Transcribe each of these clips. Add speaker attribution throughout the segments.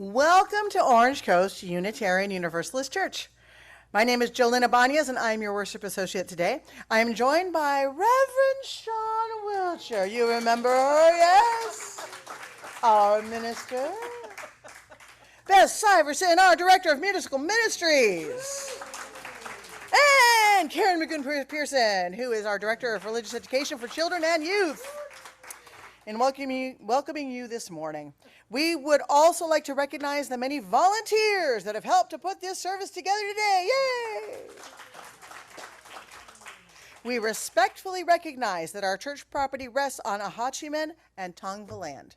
Speaker 1: Welcome to Orange Coast Unitarian Universalist Church. My name is Jolene Ibanez, and I'm your worship associate today. I am joined by Reverend Sian Wiltshire. You remember her, yes? Our minister. Bess Syverson, our director of musical ministries. And Karen McGoon-Pearson, who is our director of religious education for children and youth. In welcoming you this morning, we would also like to recognize the many volunteers that have helped to put this service together today. Yay! We respectfully recognize that our church property rests on Ahachiman and Tongva land.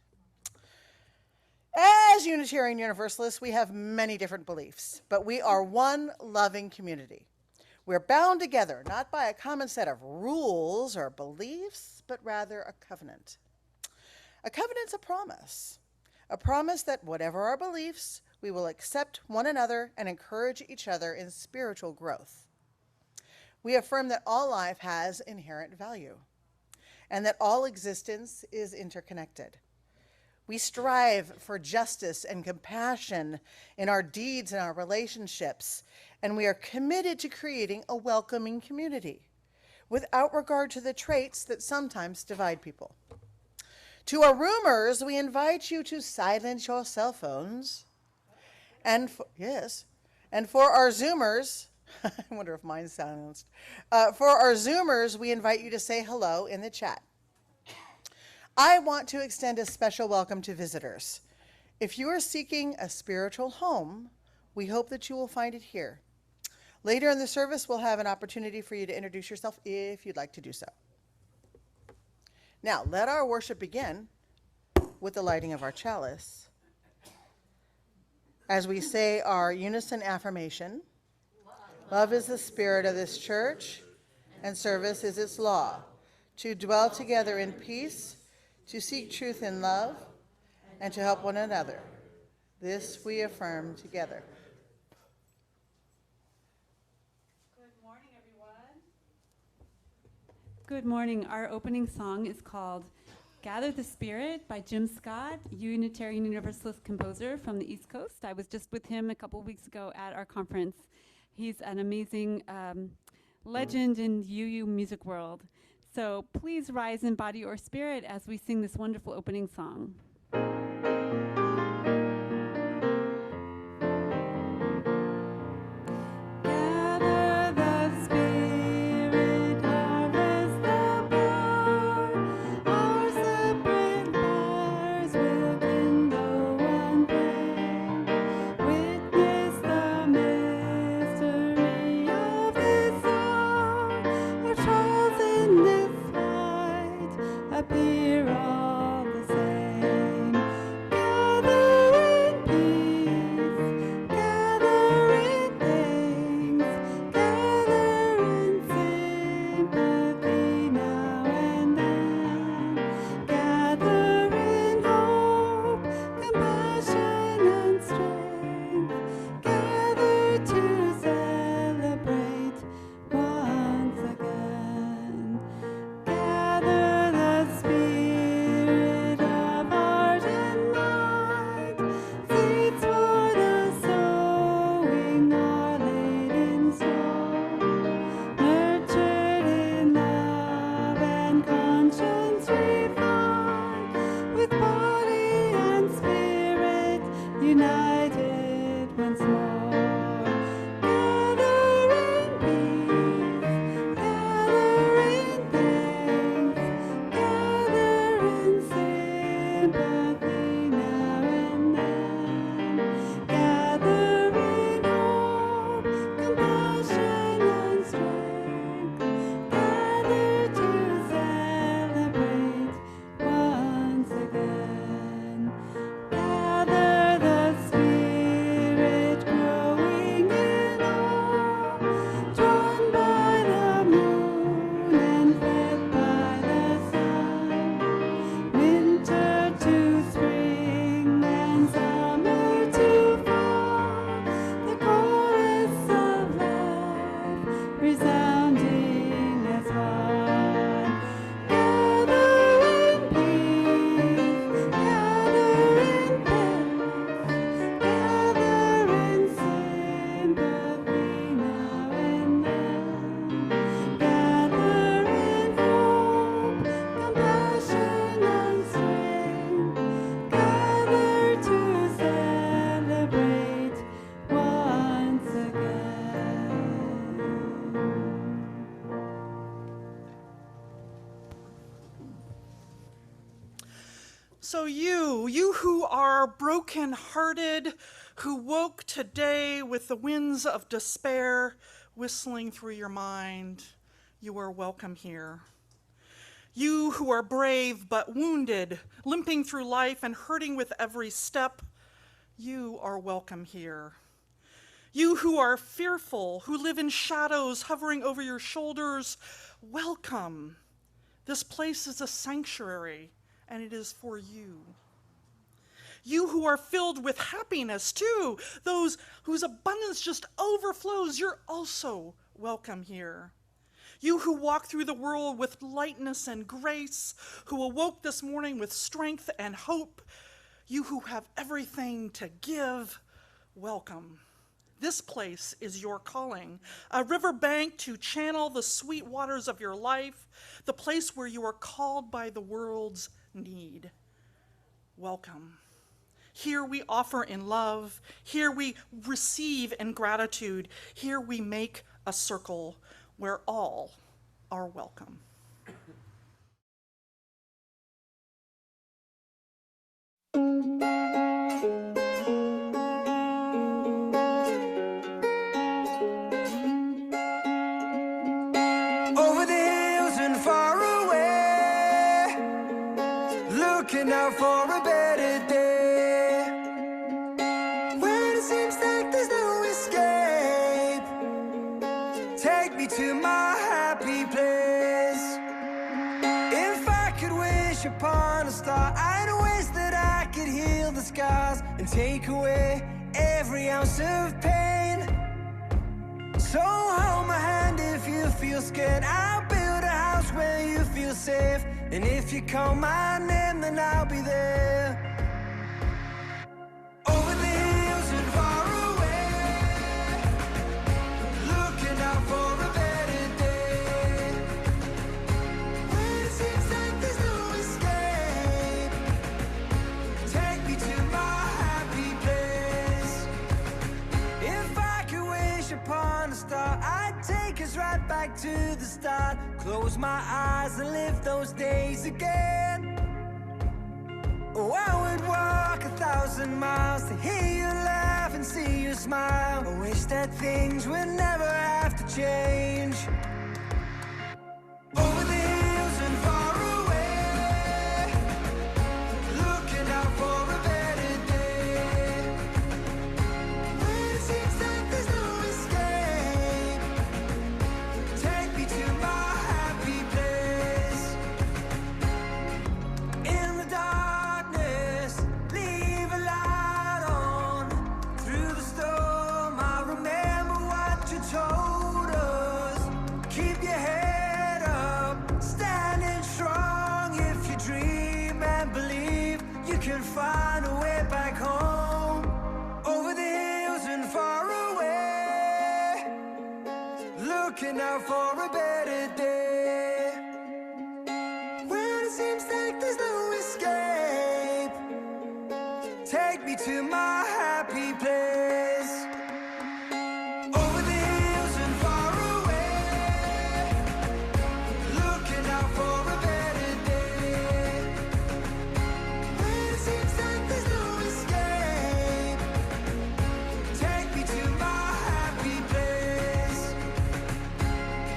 Speaker 1: As Unitarian Universalists, we have many different beliefs, but we are one loving community. We're bound together, not by a common set of rules or beliefs, but rather a covenant. A covenant's a promise that whatever our beliefs, we will accept one another and encourage each other in spiritual growth. We affirm that all life has inherent value and that all existence is interconnected. We strive for justice and compassion in our deeds and our relationships, and we are committed to creating a welcoming community without regard to the traits that sometimes divide people. To our roomers, we invite you to silence your cell phones. And for our Zoomers, I wonder if mine's silenced. For our Zoomers, we invite you to say hello in the chat. I want to extend a special welcome to visitors. If you are seeking a spiritual home, we hope that you will find it here. Later in the service, we'll have an opportunity for you to introduce yourself if you'd like to do so. Now, let our worship begin with the lighting of our chalice as we say our unison affirmation. Love is the spirit of this church, and service is its law, to dwell together in peace, to seek truth in love, and to help one another. This we affirm together.
Speaker 2: Good morning. Our opening song is called Gather the Spirit by Jim Scott, Unitarian Universalist composer from the East Coast. I was just with him a couple weeks ago at our conference. He's an amazing legend in UU music world. So please rise in body or spirit as we sing this wonderful opening song. Appear all the same.
Speaker 3: So you who are broken-hearted, who woke today with the winds of despair whistling through your mind, you are welcome here. You who are brave but wounded, limping through life and hurting with every step, you are welcome here. You who are fearful, who live in shadows hovering over your shoulders, welcome. This place is a sanctuary, and it is for you. You who are filled with happiness too, those whose abundance just overflows, you're also welcome here. You who walk through the world with lightness and grace, who awoke this morning with strength and hope, you who have everything to give, welcome. This place is your calling, a riverbank to channel the sweet waters of your life, the place where you are called by the world's need. Welcome. Here we offer in love. Here we receive in gratitude. Here we make a circle where all are welcome.
Speaker 4: Over the hills and far away, looking out for a better day. When it seems like there's no escape, take me to my happy place. If I could wish upon a star, I'd wish that I could heal the scars and take away every ounce of pain. So hold my hand if you feel scared. I'll build a house where you feel safe. And if you call my name, then I'll be there. Over the hills and far away, looking out for a better day. When it seems like there's no escape, take me to my happy place. If I could wish upon a star, I'd take us right back to the start. Close my eyes and live those days again. Oh, I would walk 1,000 miles to hear you laugh and see you smile. I wish that things would never have to change. Over the hills and far away, looking out for a better day. When it seems like there's no escape, take me to my happy place. In the darkness, leave a light on. Through the storm, I remember what you told us. Keep your head up, standing strong. If you dream and believe, you can find a way back home. Over the hills and far away, looking out for a better day. When it seems like there's no escape, take me to my happy place. Over the hills and far away, looking out for a better day. When it seems like there's no escape, take me to my happy place.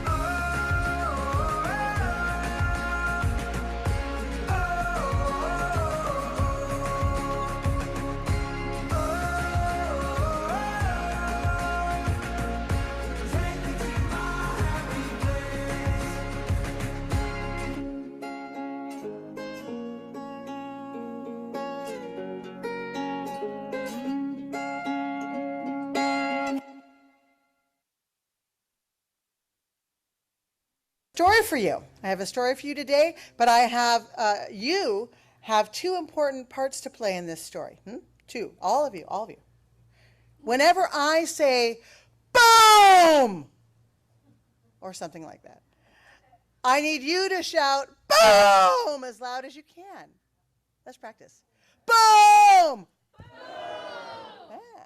Speaker 4: Oh, oh, oh, take me to my happy place.
Speaker 1: Story for you. I have a story for you today, but I have you have two important parts to play in this story. Two, all of you, all of you. Whenever I say boom or something like that, I need you to shout boom as loud as you can. Let's practice. Boom! Yeah.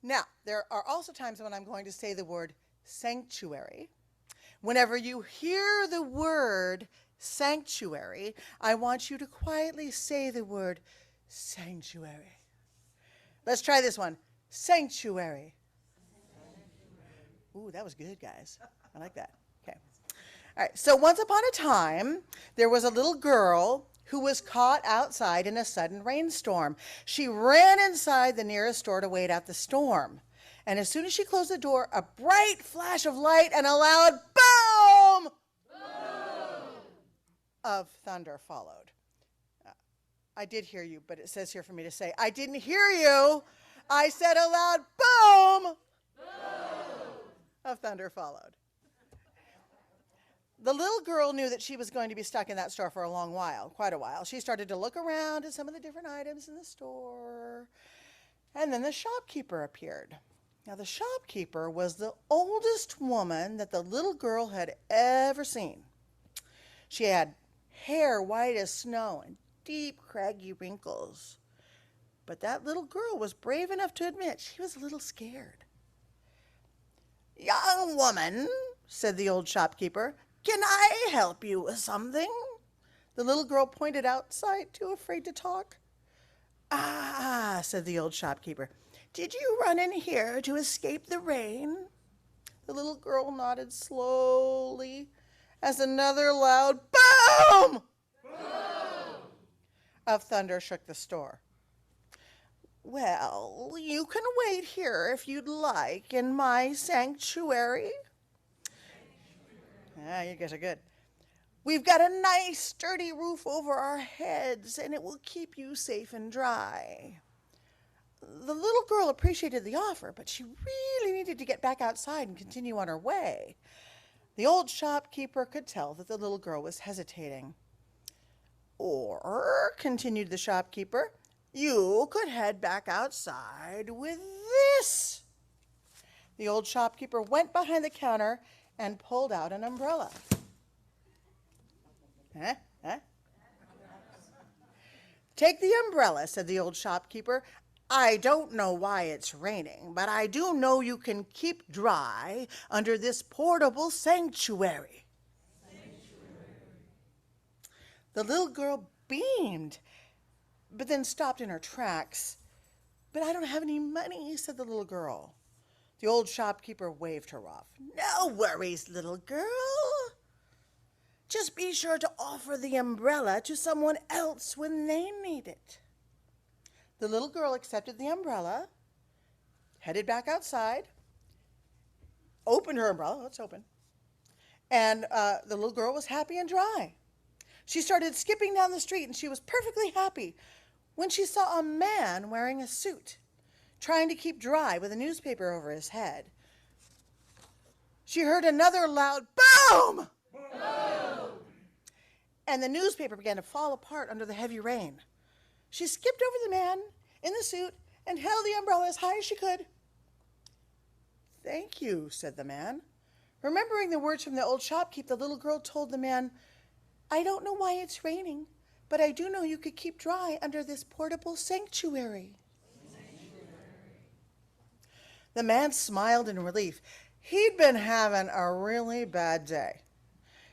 Speaker 1: Now, there are also times when I'm going to say the word sanctuary. Whenever you hear the word sanctuary, I want you to quietly say the word sanctuary. Let's try this one. Sanctuary. Ooh, that was good, guys. I like that. Okay. All right. So once upon a time, there was a little girl who was caught outside in a sudden rainstorm. She ran inside the nearest store to wait out the storm. And as soon as she closed the door, a bright flash of light and a loud boom of thunder followed. I did hear you, but it says here for me to say, I didn't hear you. I said a loud boom of thunder followed. The little girl knew that she was going to be stuck in that store for a long while, quite a while. She started to look around at some of the different items in the store. And then the shopkeeper appeared. Now, the shopkeeper was the oldest woman that the little girl had ever seen. She had hair white as snow and deep, craggy wrinkles. But that little girl was brave enough to admit she was a little scared. "Young woman," said the old shopkeeper, "can I help you with something?" The little girl pointed outside, too afraid to talk. "Ah," said the old shopkeeper, "did you run in here to escape the rain?" The little girl nodded slowly as another loud boom of thunder shook the store. "Well, you can wait here if you'd like in my sanctuary." Ah, you guys are good. "We've got a nice sturdy roof over our heads, and it will keep you safe and dry." The little girl appreciated the offer, but she really needed to get back outside and continue on her way. The old shopkeeper could tell that the little girl was hesitating. "Or," continued the shopkeeper, "you could head back outside with this." The old shopkeeper went behind the counter and pulled out an umbrella. Huh? "Take the umbrella," said the old shopkeeper. "I don't know why it's raining, but I do know you can keep dry under this portable sanctuary." The little girl beamed, but then stopped in her tracks. "But I don't have any money," said the little girl. The old shopkeeper waved her off. "No worries, little girl. Just be sure to offer the umbrella to someone else when they need it." The little girl accepted the umbrella, headed back outside, opened her umbrella, it's open, and the little girl was happy and dry. She started skipping down the street, and she was perfectly happy when she saw a man wearing a suit, trying to keep dry with a newspaper over his head. She heard another loud boom! And the newspaper began to fall apart under the heavy rain. She skipped over the man in the suit and held the umbrella as high as she could. "Thank you," said the man. Remembering the words from the old shopkeep, the little girl told the man, "I don't know why it's raining, but I do know you could keep dry under this portable sanctuary." The man smiled in relief. He'd been having a really bad day.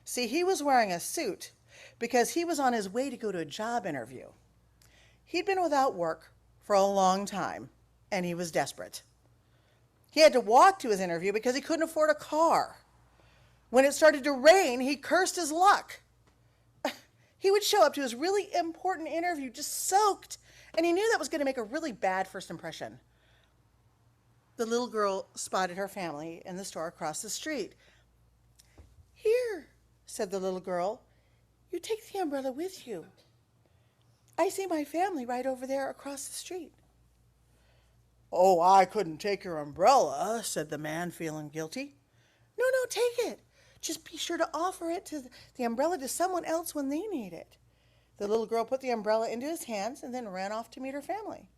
Speaker 1: See, he was wearing a suit because he was on his way to go to a job interview. He'd been without work for a long time, and he was desperate. He had to walk to his interview because he couldn't afford a car. When it started to rain, he cursed his luck. He would show up to his really important interview just soaked, and he knew that was going to make a really bad first impression. The little girl spotted her family in the store across the street. "Here," said the little girl, "you take the umbrella with you. I see my family right over there across the street." "Oh, I couldn't take your umbrella," said the man, feeling guilty. No, take it. Just be sure to offer the umbrella to someone else when they need it." The little girl put the umbrella into his hands and then ran off to meet her family.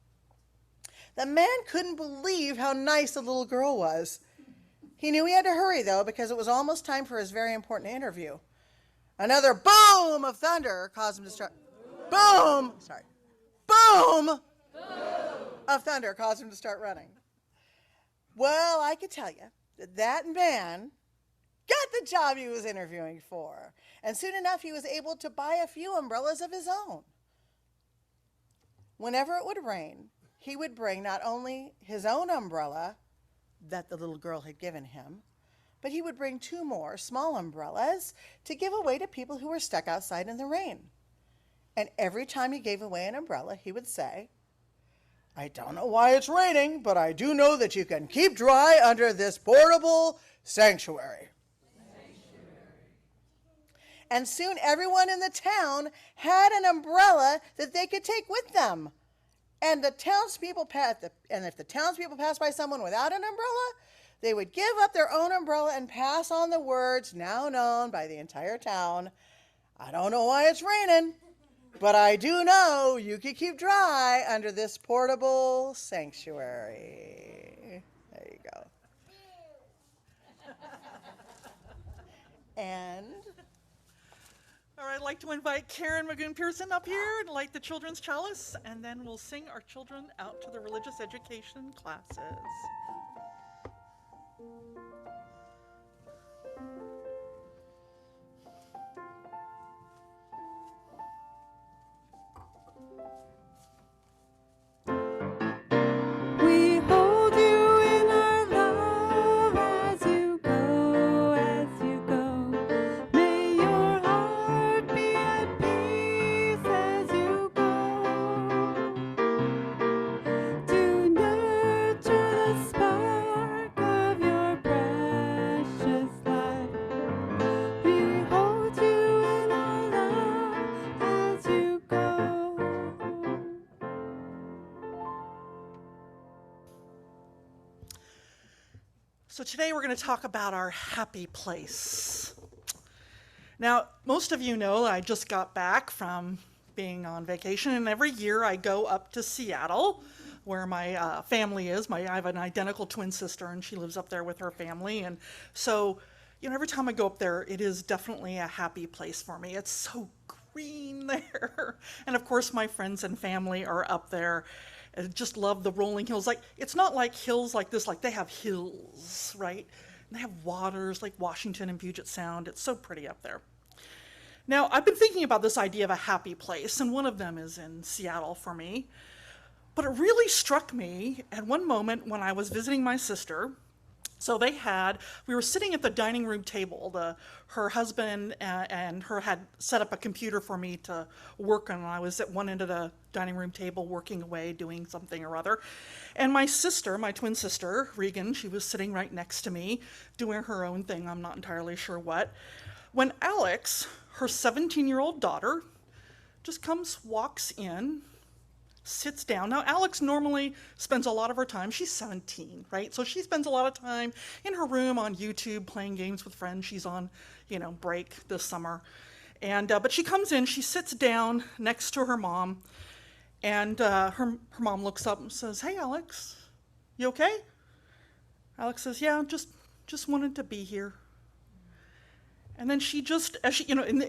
Speaker 1: The man couldn't believe how nice the little girl was. He knew he had to hurry, though, because it was almost time for his very important interview. Another boom of thunder caused him to start... Boom of thunder caused him to start running. Well, I could tell you that man got the job he was interviewing for. And soon enough, he was able to buy a few umbrellas of his own. Whenever it would rain, he would bring not only his own umbrella that the little girl had given him, but he would bring 2 more small umbrellas to give away to people who were stuck outside in the rain. And every time he gave away an umbrella, he would say, "I don't know why it's raining, but I do know that you can keep dry under this portable sanctuary." And soon everyone in the town had an umbrella that they could take with them. And if the townspeople passed by someone without an umbrella, they would give up their own umbrella and pass on the words now known by the entire town: "I don't know why it's raining, but I do know you can keep dry under this portable sanctuary." There you go. And
Speaker 3: All right, I'd like to invite Karen Magoon-Pearson up here and light the children's chalice, and then we'll sing our children out to the religious education classes.
Speaker 2: We hold you in our love as you go. May your heart be at peace as you go. To nurture the spark of your precious life. We hold you in our love as you go.
Speaker 3: So today we're going to talk about our happy place. Now, most of you know I just got back from being on vacation, and every year I go up to Seattle, where my family is. I have an identical twin sister, and she lives up there with her family. And so, every time I go up there, it is definitely a happy place for me. It's so green there. And of course, my friends and family are up there. I just love the rolling hills. Like, it's not like hills like this, like they have hills, right? And they have waters like Washington and Puget Sound. It's so pretty up there. Now, I've been thinking about this idea of a happy place, and one of them is in Seattle for me. But it really struck me at one moment when I was visiting my sister. So we were sitting at the dining room table. Her husband and her had set up a computer for me to work on. I was at one end of the dining room table working away, doing something or other. And my sister, my twin sister, Regan, she was sitting right next to me, doing her own thing, I'm not entirely sure what. When Alex, her 17-year-old daughter, just walks in, sits down. Now, Alex normally spends a lot of her time, she's 17, right? So she spends a lot of time in her room on YouTube playing games with friends. She's on, break this summer. And but she comes in, she sits down next to her mom, and her mom looks up and says, "Hey, Alex, you okay?" Alex says, "Yeah, just wanted to be here." And then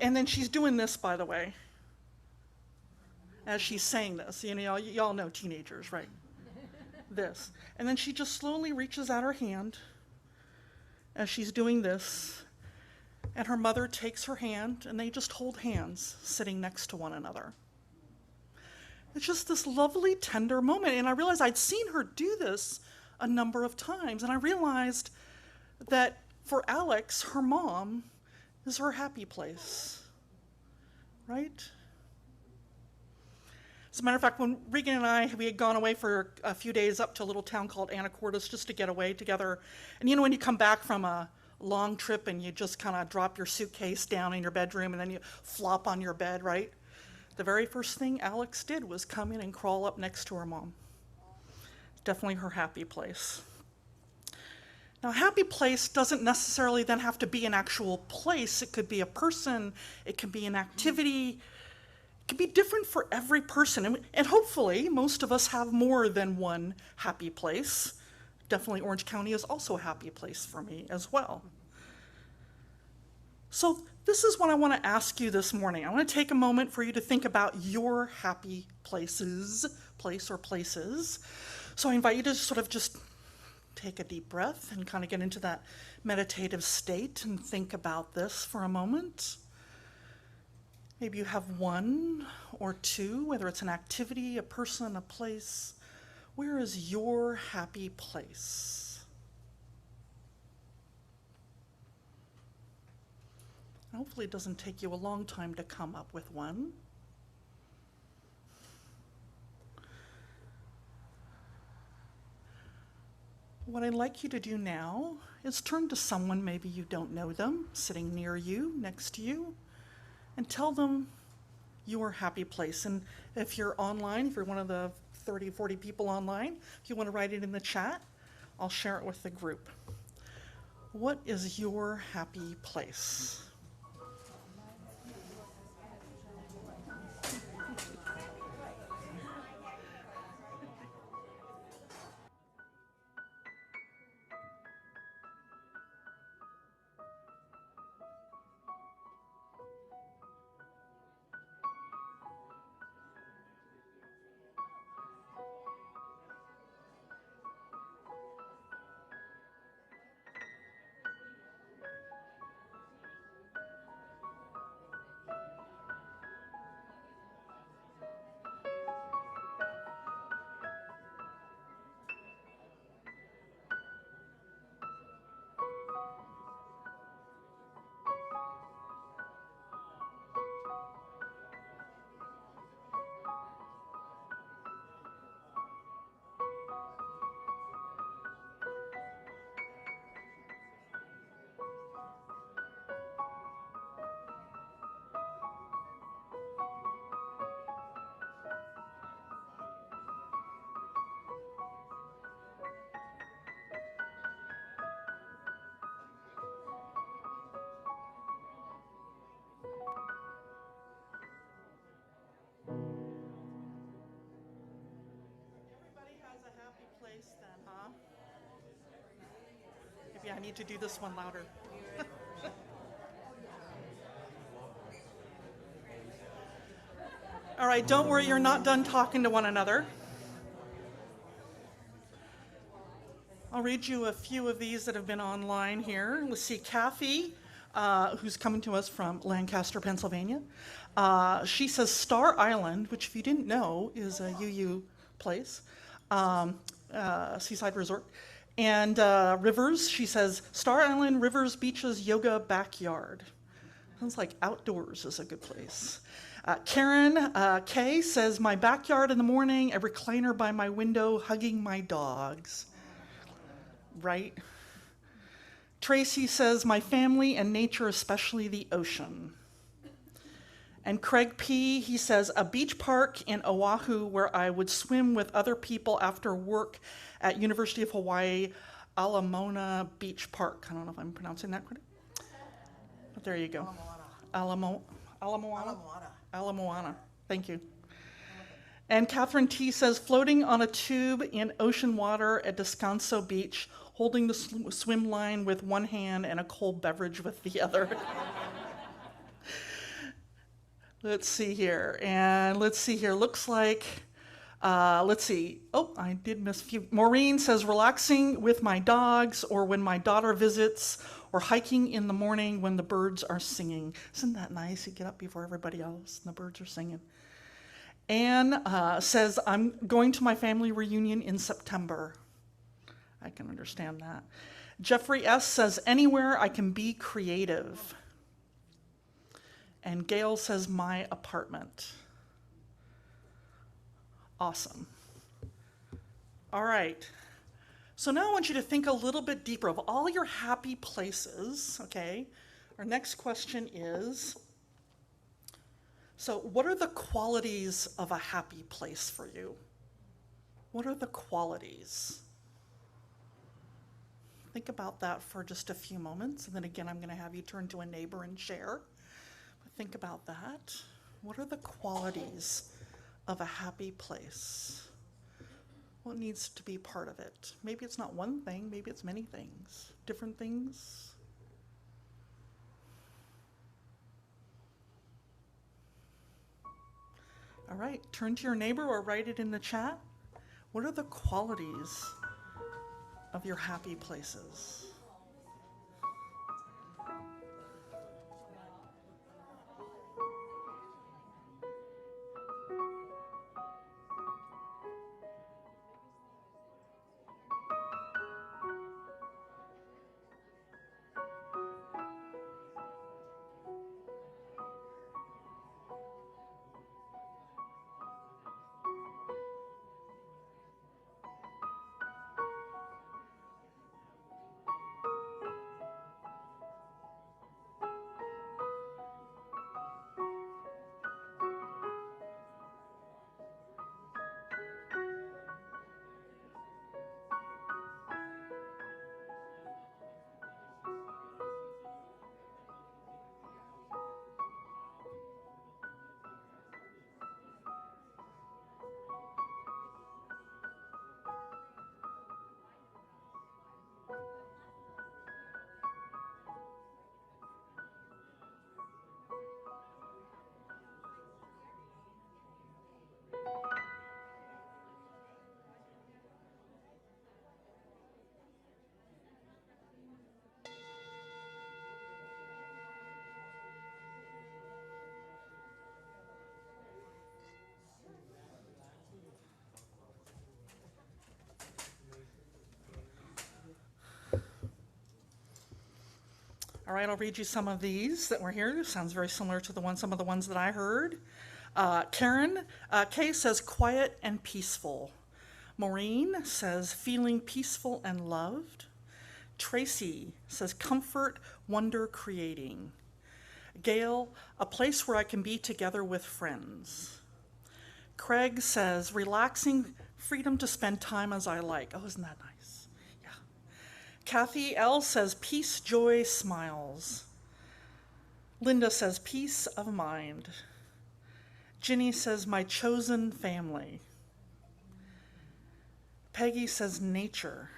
Speaker 3: and then she's doing this, by the way, as she's saying this. Y'all know teenagers, right? This. And then she just slowly reaches out her hand as she's doing this, and her mother takes her hand, and they just hold hands sitting next to one another. It's just this lovely, tender moment, and I realized I'd seen her do this a number of times, and I realized that for Alex, her mom is her happy place, right? As a matter of fact, when Regan and we had gone away for a few days up to a little town called Anacortes just to get away together. And when you come back from a long trip and you just kind of drop your suitcase down in your bedroom and then you flop on your bed, right? The very first thing Alex did was come in and crawl up next to her mom. Definitely her happy place. Now, a happy place doesn't necessarily then have to be an actual place. It could be a person, it could be an activity. It can be different for every person, and hopefully most of us have more than one happy place. Definitely Orange County is also a happy place for me as well. So this is what I want to ask you this morning. I want to take a moment for you to think about your happy places. So I invite you to sort of just take a deep breath and kind of get into that meditative state and think about this for a moment. Maybe you have one or two, whether it's an activity, a person, a place. Where is your happy place? Hopefully it doesn't take you a long time to come up with one. What I'd like you to do now is turn to someone, maybe you don't know them, sitting near you, next to you, and tell them your happy place. And if you're online, if you're one of the 30, 40 people online, if you want to write it in the chat, I'll share it with the group. What is your happy place? Everybody has a happy place then, huh? Maybe I need to do this one louder. All right, don't worry, you're not done talking to one another. I'll read you a few of these that have been online here. Let's see, Kathy, who's coming to us from Lancaster, Pennsylvania. She says Star Island, which if you didn't know is a UU place, seaside resort. And Rivers, she says Star Island, rivers, beaches, yoga, backyard. Sounds like outdoors is a good place. Karen K says my backyard in the morning, a recliner by my window, hugging my dogs. Right? Tracy says my family and nature, especially the ocean. And Craig P, he says a beach park in Oahu where I would swim with other people after work at University of Hawaii, Alamona Beach Park. I don't know if I'm pronouncing that correctly. But there you go. Alamoana. Thank you. And Catherine T says floating on a tube in ocean water at Descanso Beach, holding the swim line with one hand and a cold beverage with the other. Let's see here. Looks like, let's see. Oh, I did miss a few. Maureen says relaxing with my dogs or when my daughter visits or hiking in the morning when the birds are singing. Isn't that nice? You get up before everybody else and the birds are singing. Anne says, I'm going to my family reunion in September. I can understand that. Jeffrey S. says, anywhere I can be creative. And Gail says, my apartment. Awesome. All right. So now I want you to think a little bit deeper of all your happy places, okay? Our next question is, so what are the qualities of a happy place for you? What are the qualities? Think about that for just a few moments, and then again, I'm going to have you turn to a neighbor and share. But think about that. What are the qualities of a happy place? What needs to be part of it? Maybe it's not one thing, maybe it's many things, different things. All right, turn to your neighbor or write it in the chat. What are the qualities of your happy places. All right, I'll read you some of these that were here. Sounds very similar to some of the ones that I heard. Karen K says quiet and peaceful. Maureen says feeling peaceful and loved. Tracy says comfort, wonder, creating. Gail, a place where I can be together with friends. Craig says relaxing, freedom to spend time as I like. Oh, isn't that nice? Yeah. Kathy L says peace, joy, smiles. Linda says peace of mind. Ginny says my chosen family. Peggy says nature.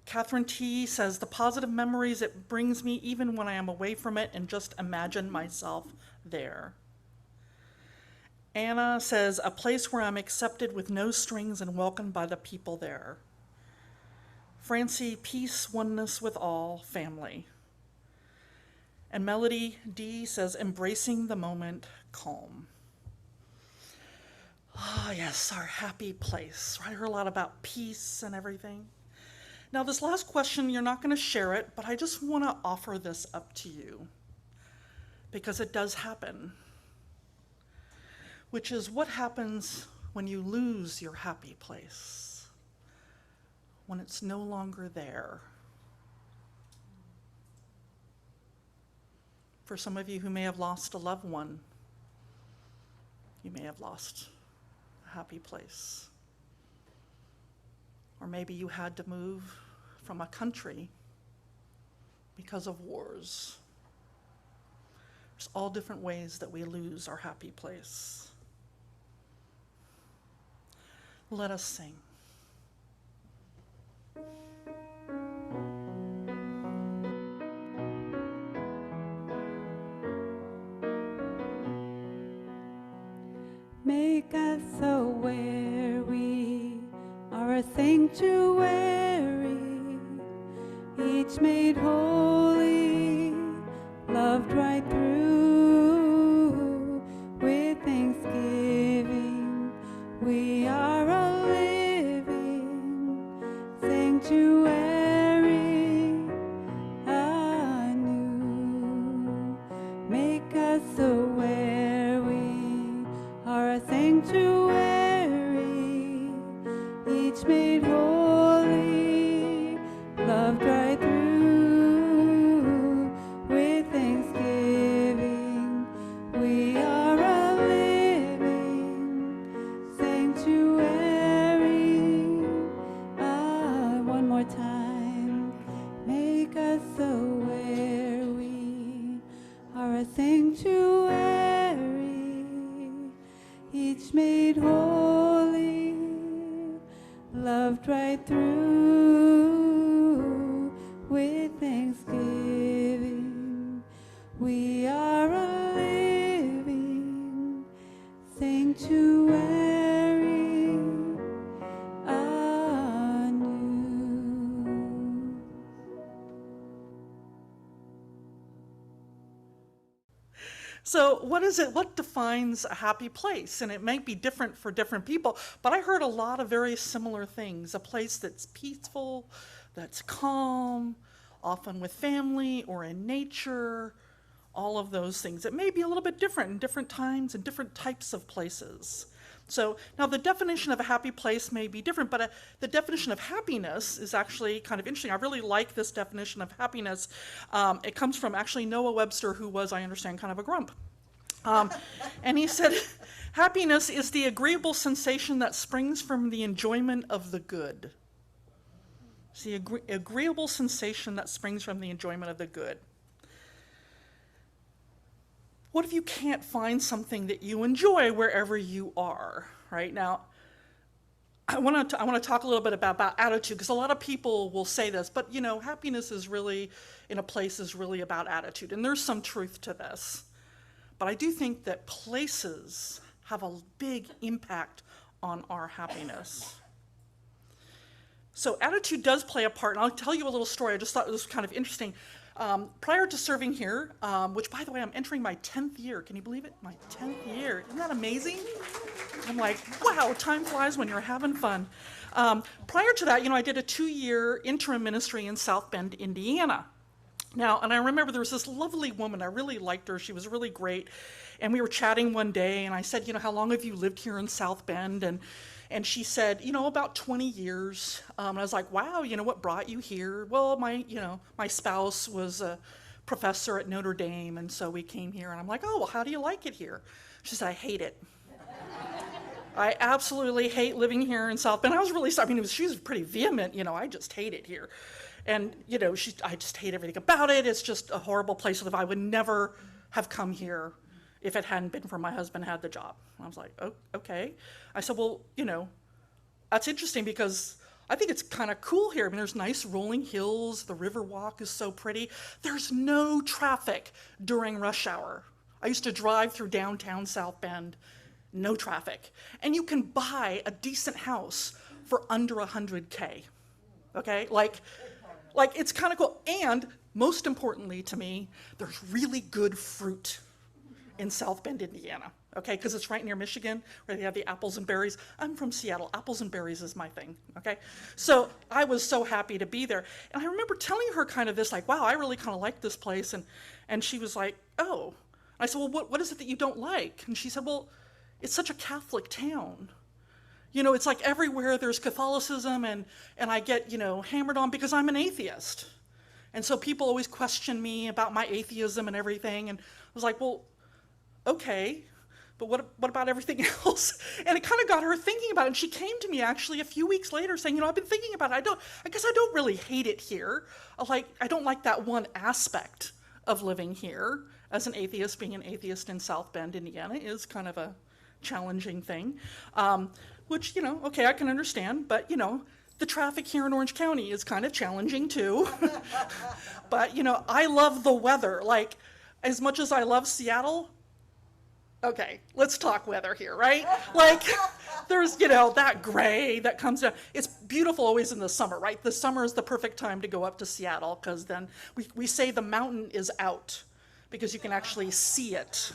Speaker 3: Catherine T says the positive memories it brings me even when I am away from it and just imagine myself there. Anna says a place where I'm accepted with no strings and welcomed by the people there. Francie, peace, oneness with all, family. And Melody D says embracing the moment, calm. Ah, yes, our happy place. I heard a lot about peace and everything. Now, this last question, you're not going to share it, but I just want to offer this up to you because it does happen, which is what happens when you lose your happy place, when it's no longer there. For some of you who may have lost a loved one, you may have lost a happy place. Or maybe you had to move from a country because of wars. There's all different ways that we lose our happy place. Let us sing.
Speaker 2: Make us so where we are a sanctuary, each made holy, loved right through. With thanksgiving, we are a living sanctuary anew. Make us so where we are a sanctuary, each made holy, loved right through. With thanksgiving, we are a living sanctuary. One more time. Make us so where we are a sanctuary, each made holy, loved right through. With thanksgiving, we are a living sanctuary anew.
Speaker 3: So what is it? What defines a happy place? And it might be different for different people, but I heard a lot of very similar things. A place that's peaceful, that's calm, often with family or in nature, all of those things. It may be a little bit different in different times and different types of places. So now the definition of a happy place may be different, but the definition of happiness is actually kind of interesting. I really like this definition of happiness. It comes from actually Noah Webster, who was, I understand, kind of a grump. And he said, happiness is the agreeable sensation that springs from the enjoyment of the good. It's the agreeable sensation that springs from the enjoyment of the good. What if you can't find something that you enjoy wherever you are, right? Now, I want to talk a little bit about attitude, because a lot of people will say this, but you know, happiness is really, in a place, is really about attitude, and there's some truth to this. But I do think that places have a big impact on our happiness. So attitude does play a part, and I'll tell you a little story. I just thought it was kind of interesting. Prior to serving here, which by the way, I'm entering my 10th year. Can you believe it? My 10th year. Isn't that amazing? I'm like, wow, time flies when you're having fun. Prior to that, you know, I did a 2-year interim ministry in South Bend, Indiana. Now, and I remember there was this lovely woman. I really liked her. She was really great. And we were chatting one day, and I said, you know, how long have you lived here in South Bend? And she said, you know, about 20 years. And I was like, wow, you know, what brought you here? Well, my spouse was a professor at Notre Dame, and so we came here. And I'm like, oh, well, how do you like it here? She said, I hate it. I absolutely hate living here in South Bend. I was really sorry. I mean, she was pretty vehement, you know, I just hate it here. And, you know, I just hate everything about it. It's just a horrible place to live. I would never have come here if it hadn't been for my husband had the job. And I was like, oh, okay. I said, well, you know, that's interesting because I think it's kind of cool here. I mean, there's nice rolling hills. The river walk is so pretty. There's no traffic during rush hour. I used to drive through downtown South Bend, no traffic. And you can buy a decent house for under $100K, okay? Like it's kind of cool. And most importantly to me, there's really good fruit in South Bend, Indiana, okay? Because it's right near Michigan, where they have the apples and berries. I'm from Seattle. Apples and berries is my thing, okay? So I was so happy to be there. And I remember telling her kind of this, like, wow, I really kind of like this place. And she was like, oh. I said, well, what is it that you don't like? And she said, well, it's such a Catholic town. You know, it's like everywhere there's Catholicism, and I get, you know, hammered on because I'm an atheist. And so people always question me about my atheism and everything. And I was like, well, okay, but what about everything else? And it kind of got her thinking about it. And she came to me actually a few weeks later saying, you know, I've been thinking about it. I guess I don't really hate it here. I don't like that one aspect of living here. As an atheist, being an atheist in South Bend, Indiana is kind of a challenging thing. Which, you know, okay, I can understand, but, you know, the traffic here in Orange County is kind of challenging too. But, you know, I love the weather. Like, as much as I love Seattle, okay, let's talk weather here, right? Like, there's, you know, that gray that comes down. It's beautiful always in the summer, right? The summer is the perfect time to go up to Seattle, because then we say the mountain is out, because you can actually see it.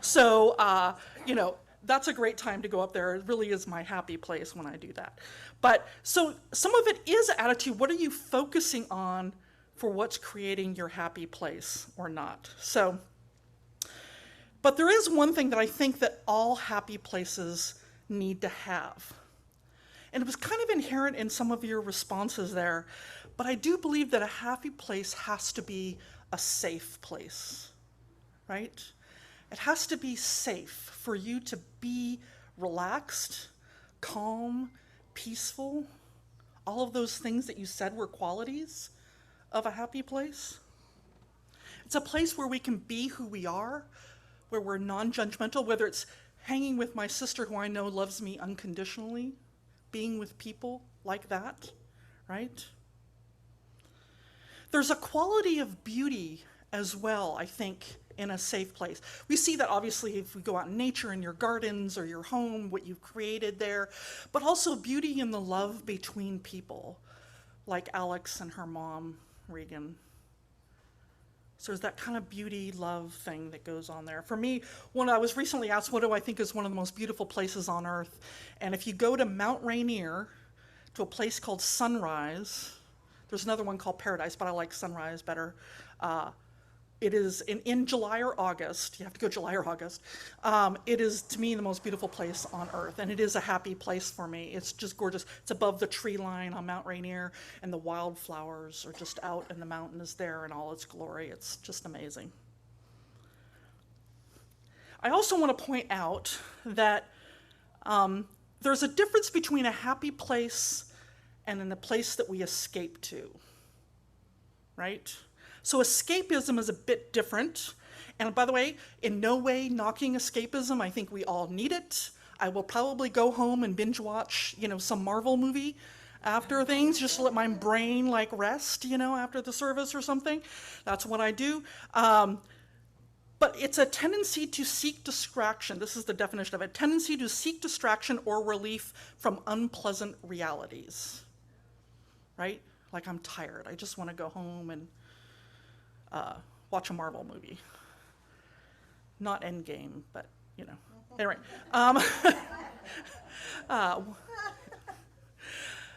Speaker 3: So, you know, that's a great time to go up there. It really is my happy place when I do that. But so some of it is attitude. What are you focusing on for what's creating your happy place or not? So, but there is one thing that I think that all happy places need to have. And it was kind of inherent in some of your responses there, but I do believe that a happy place has to be a safe place, right? It has to be safe for you to be relaxed, calm, peaceful, all of those things that you said were qualities of a happy place. It's a place where we can be who we are, where we're non-judgmental, whether it's hanging with my sister who I know loves me unconditionally, being with people like that, right? There's a quality of beauty as well, I think, in a safe place. We see that obviously if we go out in nature, in your gardens or your home, what you've created there, but also beauty in the love between people, like Alex and her mom, Regan. So there's that kind of beauty, love thing that goes on there. For me, when I was recently asked, what do I think is one of the most beautiful places on earth? And if you go to Mount Rainier, to a place called Sunrise, there's another one called Paradise, but I like Sunrise better. It is in July or August. You have to go July or August. It is, to me, the most beautiful place on earth, and it is a happy place for me. It's just gorgeous. It's above the tree line on Mount Rainier, and the wildflowers are just out, and the mountain is there in all its glory. It's just amazing. I also want to point out that there's a difference between a happy place and in a place that we escape to, right? So escapism is a bit different. And by the way, in no way knocking escapism. I think we all need it. I will probably go home and binge watch, some Marvel movie after things, just to let my brain rest, after the service or something. That's what I do. But it's a tendency to seek distraction. This is the definition of it. Tendency to seek distraction or relief from unpleasant realities, right? Like, I'm tired. I just want to go home and watch a Marvel movie. Not Endgame, but, Anyway.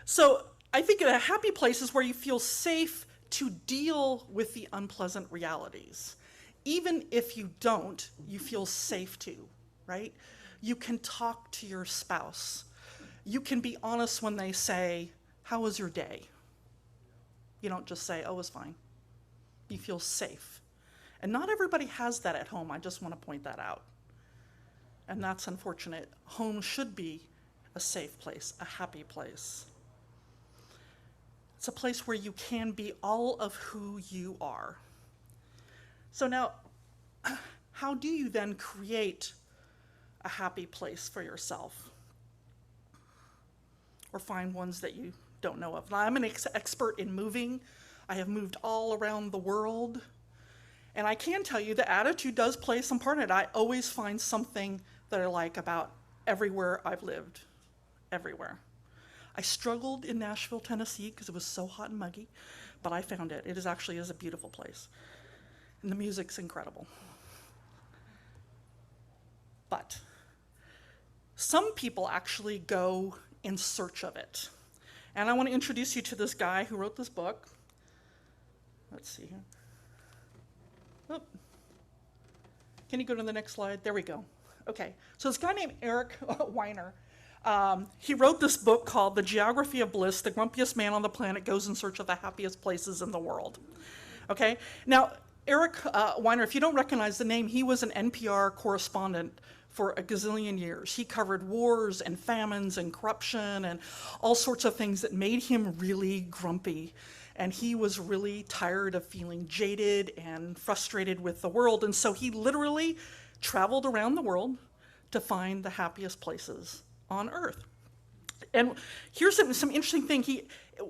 Speaker 3: So I think a happy place is where you feel safe to deal with the unpleasant realities. Even if you don't, you feel safe to, right? You can talk to your spouse. You can be honest when they say, "How was your day?" You don't just say, "Oh, it was fine." You feel safe. And not everybody has that at home. I just want to point that out. And that's unfortunate. Home should be a safe place, a happy place. It's a place where you can be all of who you are. So now, how do you then create a happy place for yourself? Or find ones that you don't know of. Now, I'm an expert in moving. I have moved all around the world. And I can tell you that attitude does play some part in it. I always find something that I like about everywhere I've lived. Everywhere. I struggled in Nashville, Tennessee, because it was so hot and muggy, but I found it. It actually is a beautiful place. And the music's incredible. But some people actually go in search of it. And I want to introduce you to this guy who wrote this book. Let's see here. Oh. Can you go to the next slide? There we go. Okay, so this guy named Eric Weiner, he wrote this book called The Geography of Bliss, The Grumpiest Man on the Planet Goes in Search of the Happiest Places in the World. Okay, now Eric Weiner, if you don't recognize the name, he was an NPR correspondent for a gazillion years. He covered wars and famines and corruption and all sorts of things that made him really grumpy. And he was really tired of feeling jaded and frustrated with the world. And so he literally traveled around the world to find the happiest places on Earth. And here's some interesting thing.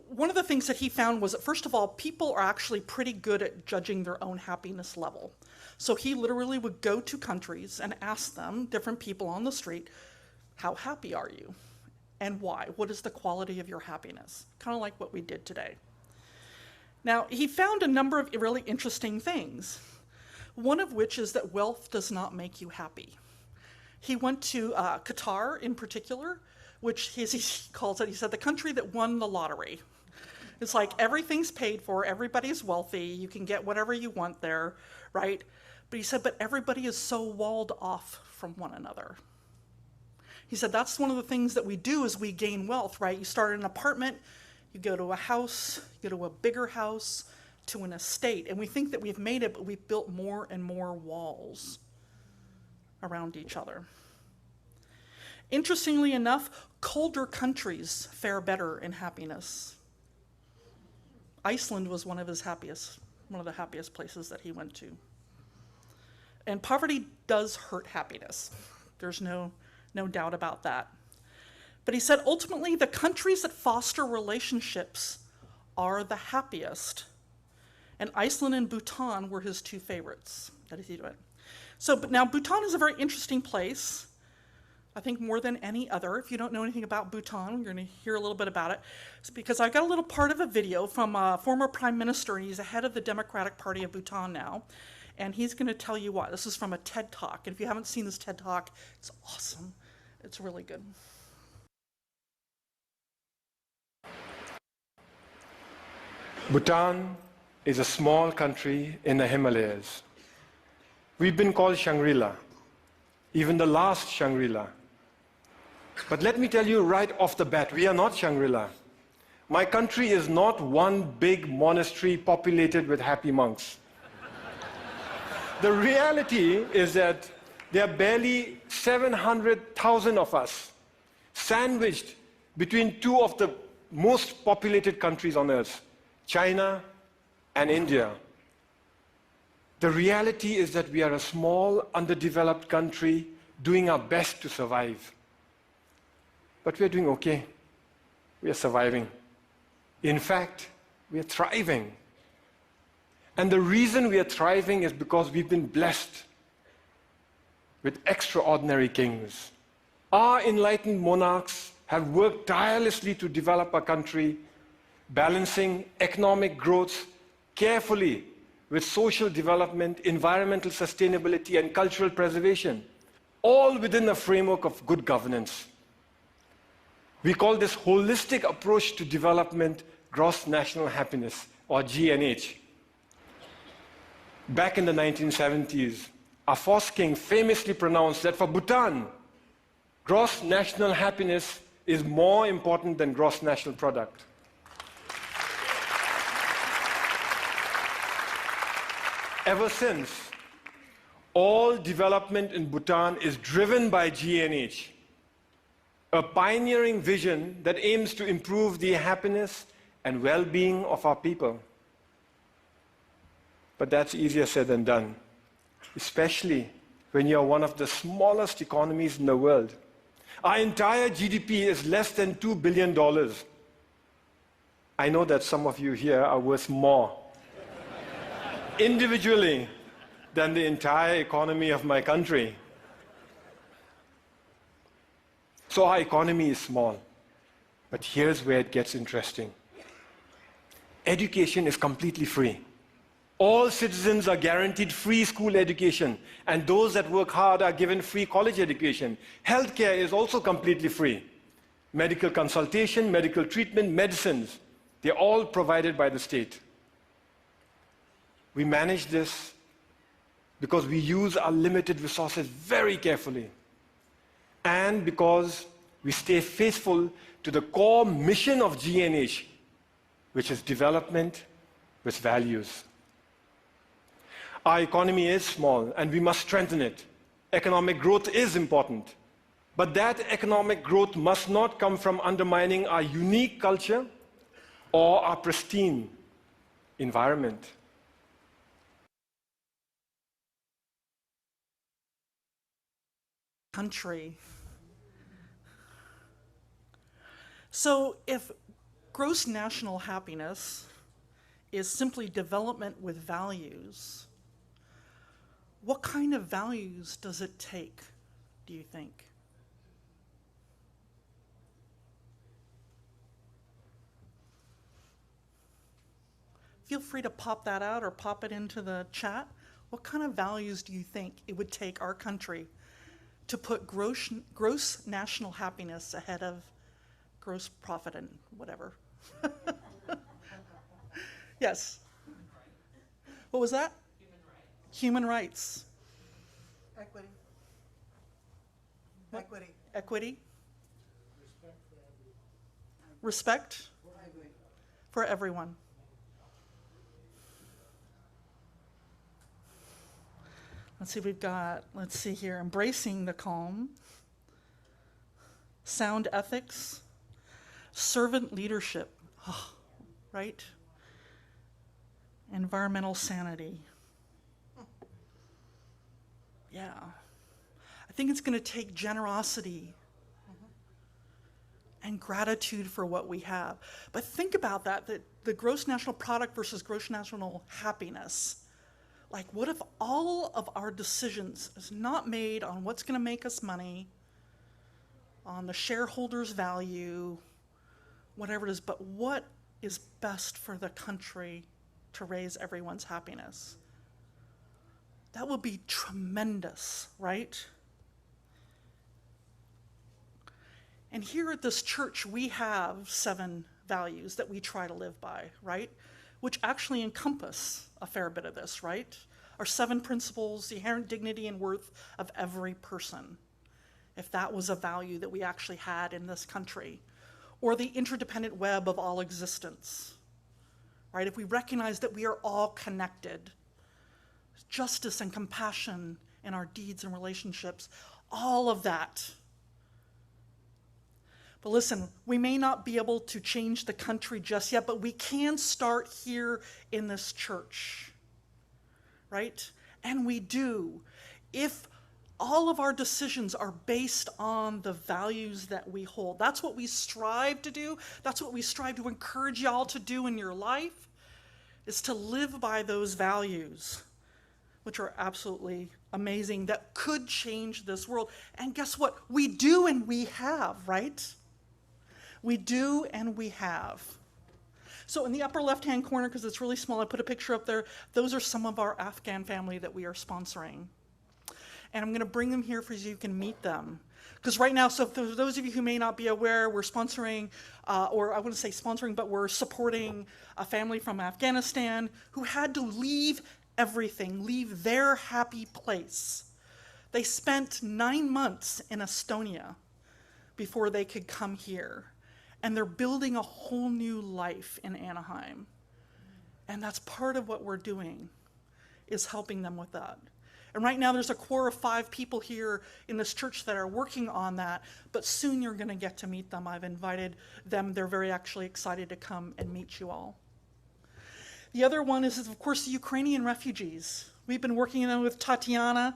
Speaker 3: One of the things that he found was that, first of all, people are actually pretty good at judging their own happiness level. So he literally would go to countries and ask them, different people on the street, how happy are you? And why? What is the quality of your happiness? Kind of like what we did today. Now, he found a number of really interesting things, one of which is that wealth does not make you happy. He went to Qatar in particular, which he calls it, he said, the country that won the lottery. It's like everything's paid for, everybody's wealthy, you can get whatever you want there, right? But he said, but everybody is so walled off from one another. He said, that's one of the things that we do is we gain wealth, right? You start in an apartment, you go to a house, you go to a bigger house, to an estate, and we think that we've made it, but we've built more and more walls around each other. Interestingly enough, colder countries fare better in happiness. Iceland was one of the happiest places that he went to. And poverty does hurt happiness. There's no doubt about that. But he said, ultimately, the countries that foster relationships are the happiest. And Iceland and Bhutan were his two favorites that he went. So, but now Bhutan is a very interesting place. I think more than any other. If you don't know anything about Bhutan, you're going to hear a little bit about it. It's because I got a little part of a video from a former prime minister, and he's the head of the Democratic Party of Bhutan now. And he's going to tell you why. This is from a TED Talk. And if you haven't seen this TED Talk, it's awesome. It's really good.
Speaker 5: Bhutan is a small country in the Himalayas. We've been called Shangri-La, even the last Shangri-La. But let me tell you right off the bat, we are not Shangri-La. My country is not one big monastery populated with happy monks. The reality is that there are barely 700,000 of us, sandwiched between two of the most populated countries on earth, China and India. The reality is that we are a small, underdeveloped country doing our best to survive. But we are doing okay. We are surviving. In fact, we are thriving. And the reason we are thriving is because we've been blessed with extraordinary kings. Our enlightened monarchs have worked tirelessly to develop our country, balancing economic growth carefully with social development, environmental sustainability, and cultural preservation, all within a framework of good governance. We call this holistic approach to development gross national happiness, or GNH. Back in the 1970s, our first king famously pronounced that for Bhutan, gross national happiness is more important than gross national product. Ever since, all development in Bhutan is driven by GNH, a pioneering vision that aims to improve the happiness and well-being of our people. But that's easier said than done, especially when you're one of the smallest economies in the world. Our entire GDP is less than $2 billion. I know that some of you here are worth more individually than the entire economy of my country. So our economy is small. But here's where it gets interesting. Education is completely free. All citizens are guaranteed free school education, and those that work hard are given free college education. Healthcare is also completely free. Medical consultation, medical treatment, medicines, they're all provided by the state. We manage this because we use our limited resources very carefully, and because we stay faithful to the core mission of GNH, which is development with values. Our economy is small, and we must strengthen it. Economic growth is important, but that economic growth must not come from undermining our unique culture or our pristine environment.
Speaker 3: Country. So if gross national happiness is simply development with values, what kind of values does it take, do you think? Feel free to pop that out or pop it into the chat. What kind of values do you think it would take our country to put gross national happiness ahead of gross profit and whatever? Yes. What was that? Human rights.
Speaker 1: Equity.
Speaker 3: What?
Speaker 1: Equity.
Speaker 3: Equity. Respect for everyone. Let's see, let's see here, embracing the calm, sound ethics, servant leadership, right? Environmental sanity. Yeah. I think it's going to take generosity and gratitude for what we have. But think about that the gross national product versus gross national happiness. Like, what if all of our decisions is not made on what's going to make us money, on the shareholders' value, whatever it is, but what is best for the country to raise everyone's happiness? That would be tremendous, right? And here at this church, we have 7 values that we try to live by, right? Which actually encompass a fair bit of this, right? Our 7 principles, the inherent dignity and worth of every person, if that was a value that we actually had in this country, or the interdependent web of all existence, right? If we recognize that we are all connected, justice and compassion in our deeds and relationships, all of that. But listen, we may not be able to change the country just yet, but we can start here in this church, right? And we do. If all of our decisions are based on the values that we hold. That's what we strive to do. That's what we strive to encourage y'all to do in your life, is to live by those values, which are absolutely amazing, that could change this world. And guess what? We do and we have, right? We do and we have. So in the upper left-hand corner, because it's really small, I put a picture up there. Those are some of our Afghan family that we are sponsoring. And I'm going to bring them here for you can meet them. Because right now, so for those of you who may not be aware, we're sponsoring, or I wouldn't say sponsoring, but we're supporting a family from Afghanistan who had to leave everything, leave their happy place. They spent 9 months in Estonia before they could come here. And they're building a whole new life in Anaheim. And that's part of what we're doing, is helping them with that. And right now there's a core of 5 people here in this church that are working on that, but soon you're going to get to meet them. I've invited them. They're very actually excited to come and meet you all. The other one is, of course, the Ukrainian refugees. We've been working with Tatiana,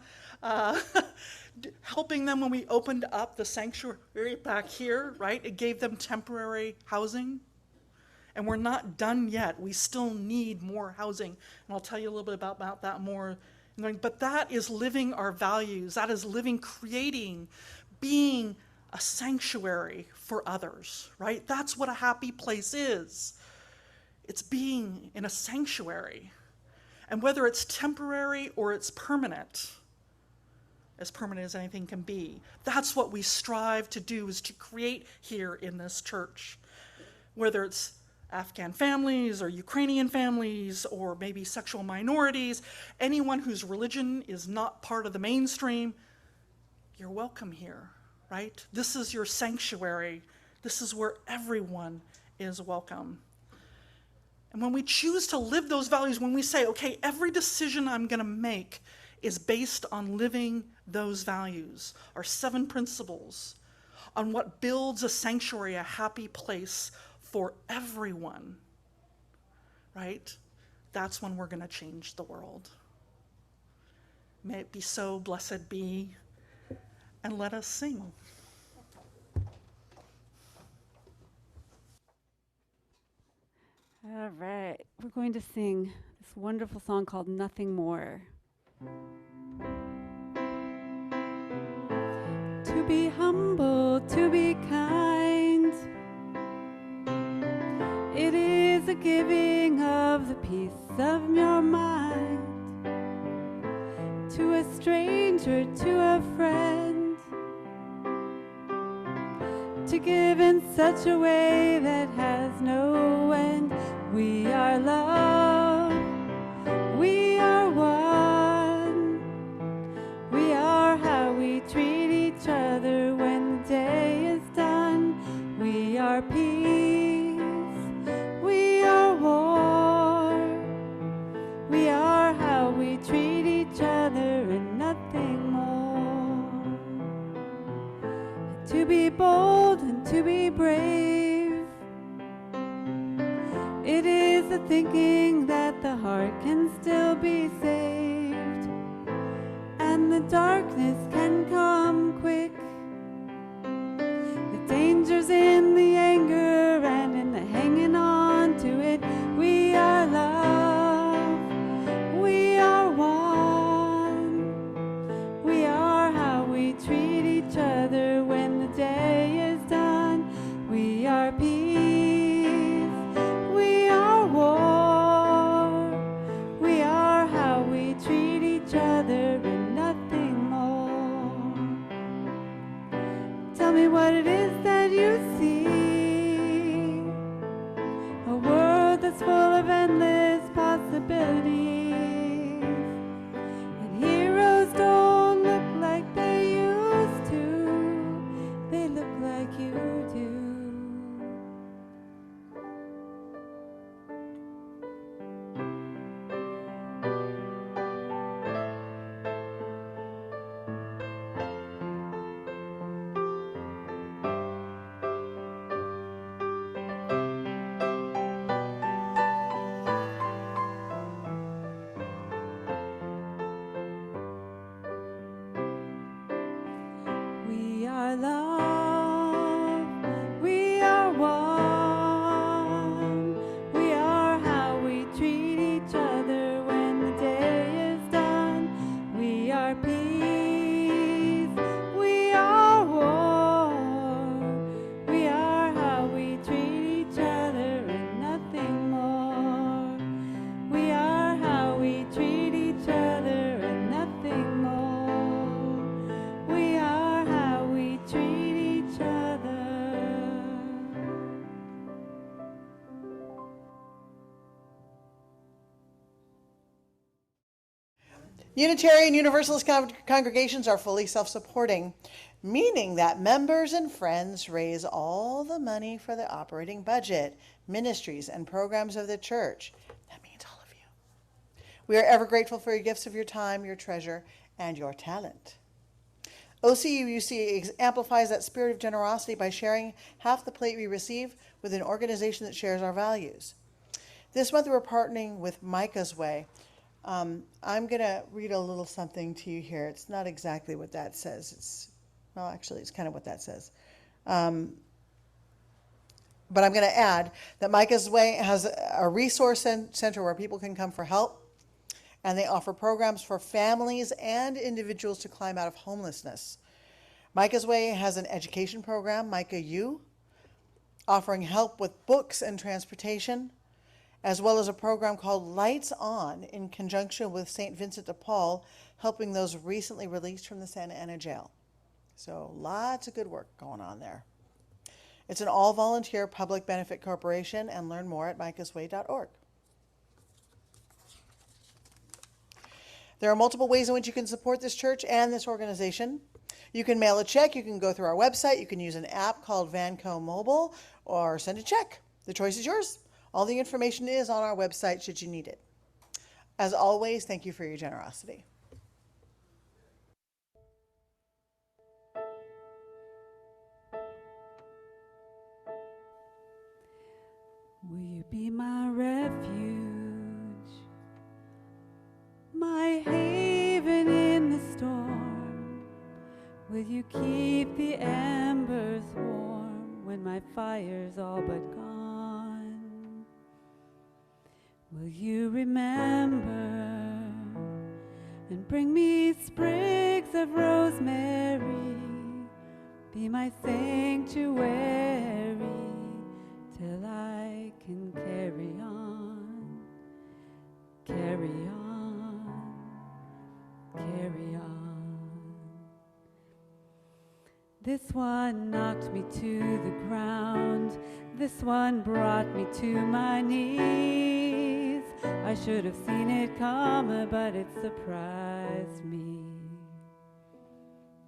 Speaker 3: helping them when we opened up the sanctuary back here, right? It gave them temporary housing. And we're not done yet. We still need more housing. And I'll tell you a little bit about that more. But that is living our values. That is living, creating, being a sanctuary for others, right? That's what a happy place is. It's being in a sanctuary. And whether it's temporary or it's permanent as anything can be, that's what we strive to do, is to create here in this church. Whether it's Afghan families or Ukrainian families or maybe sexual minorities, anyone whose religion is not part of the mainstream, you're welcome here, right? This is your sanctuary. This is where everyone is welcome. And when we choose to live those values, when we say, okay, every decision I'm going to make is based on living those values, our 7 principles, on what builds a sanctuary, a happy place for everyone, right? That's when we're going to change the world. May it be so, blessed be, and let us sing.
Speaker 2: All right, we're going to sing this wonderful song called Nothing More. To be humble, to be kind, it is a giving of the peace of your mind. To a stranger, to a friend, to give in such a way that has no end. We are love, we are one, we are how we treat each other when the day is done. We are peace, we are war, we are how we treat each other and nothing more. To be bold and to be brave, it is the thinking that the heart can still be saved, and the darkness can come quick. The danger's in the anger and in the hanging on to it. We are love, we are one, we are how we treat each other when the day love. We are one. We are how we treat each other when the day is done. We are peace. We are war. We are how we treat each other and nothing more. We are how we treat each other and nothing more. We are how we treat each other.
Speaker 1: Unitarian Universalist congregations are fully self-supporting, meaning that members and friends raise all the money for the operating budget, ministries, and programs of the church. That means all of you. We are ever grateful for your gifts of your time, your treasure, and your talent. OCUUC amplifies that spirit of generosity by sharing half the plate we receive with an organization that shares our values. This month we're partnering with Micah's Way. I'm going to read a little something to you here. It's not exactly what that says. Well, actually, it's kind of what that says. But I'm going to add that Micah's Way has a resource center where people can come for help, and they offer programs for families and individuals to climb out of homelessness. Micah's Way has an education program, Micah U, offering help with books and transportation, as well as a program called Lights On in conjunction with St. Vincent de Paul, helping those recently released from the Santa Ana jail. So lots of good work going on there. It's an all-volunteer public benefit corporation, and learn more at micahsway.org. There are multiple ways in which you can support this church and this organization. You can mail a check, you can go through our website, you can use an app called Vanco Mobile, or send a check. The choice is yours. All the information is on our website should you need it. As always, thank you for your generosity.
Speaker 2: Will you be my refuge, my haven in the storm? Will you keep the embers warm when my fire's all but gone? Will you remember and bring me sprigs of rosemary? Be my sanctuary till I can carry on, carry on, carry on. This one knocked me to the ground. This one brought me to my knees. I should have seen it come, but it surprised me.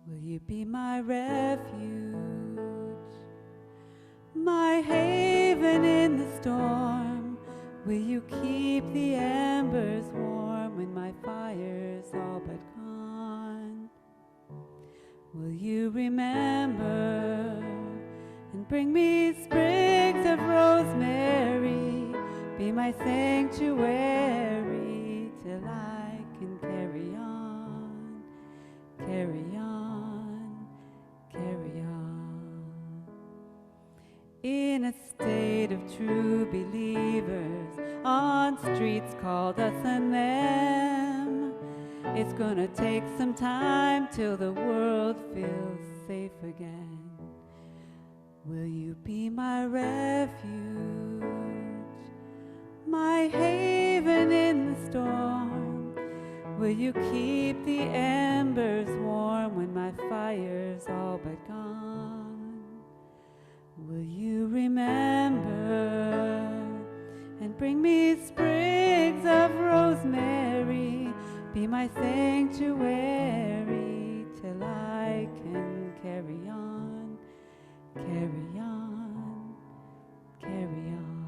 Speaker 2: Will you be my refuge, my haven in the storm? Will you keep the embers warm when my fire's all but gone? Will you remember and bring me sprigs of rosemary? Be my sanctuary till I can carry on, carry on, carry on. In a state of true believers, on streets called us and them, it's gonna take some time till the world feels safe again. Will you be my refuge, my haven in the storm? Will you keep the embers warm when my fire's all but gone? Will you remember and bring me sprigs of rosemary? Be my sanctuary till I can carry on, carry on, carry on.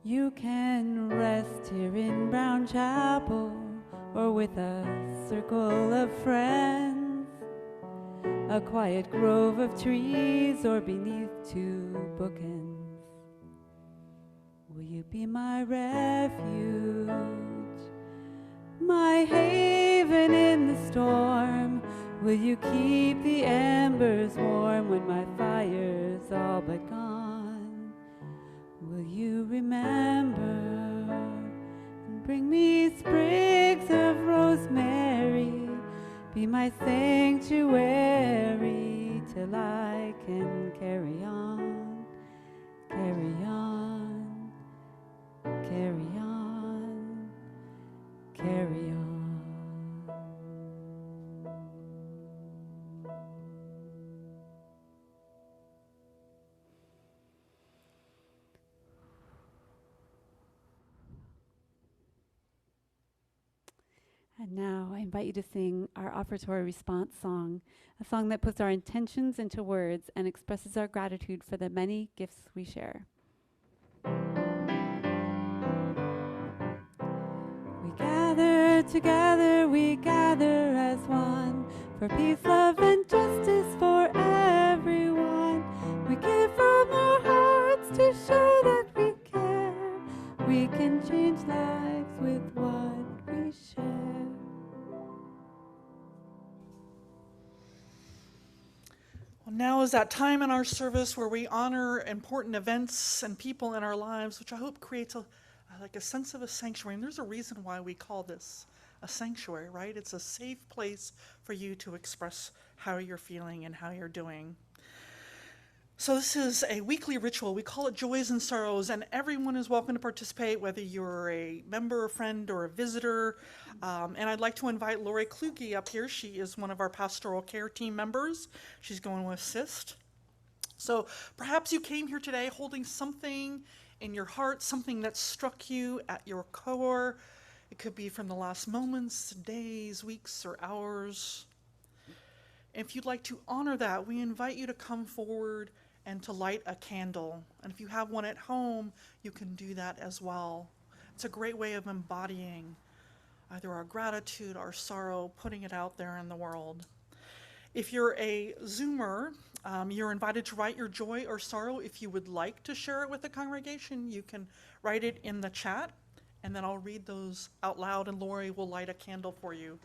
Speaker 2: You can rest here in Brown Chapel or with a circle of friends, a quiet grove of trees or beneath two bookends. Will you be my refuge, my haven in the storm? Will you keep the embers warm when my fire's all but gone? Will you remember and bring me sprigs of rosemary? Be my sanctuary till I can carry on, carry on, carry on, carry on. And now I invite you to sing our offertory response song, a song that puts our intentions into words and expresses our gratitude for the many gifts we share. We gather together, we gather as one, for peace, love, and justice for everyone. We give from our hearts to show that we care. We can change lives with what we share.
Speaker 3: Well, now is that time in our service where we honor important events and people in our lives, which I hope creates a sense of a sanctuary. And there's a reason why we call this a sanctuary, right? It's a safe place for you to express how you're feeling and how you're doing. So this is a weekly ritual. We call it Joys and Sorrows, and everyone is welcome to participate, whether you're a member, a friend, or a visitor. And I'd like to invite Lori Kluge up here. She is one of our pastoral care team members. She's going to assist. So perhaps you came here today holding something in your heart, something that struck you at your core. It could be from the last moments, days, weeks, or hours. If you'd like to honor that, we invite you to come forward and to light a candle. And if you have one at home, you can do that as well. It's a great way of embodying either our gratitude, our sorrow, putting it out there in the world. If you're a Zoomer, you're invited to write your joy or sorrow. If you would like to share it with the congregation, you can write it in the chat, and then I'll read those out loud, and Lori will light a candle for you.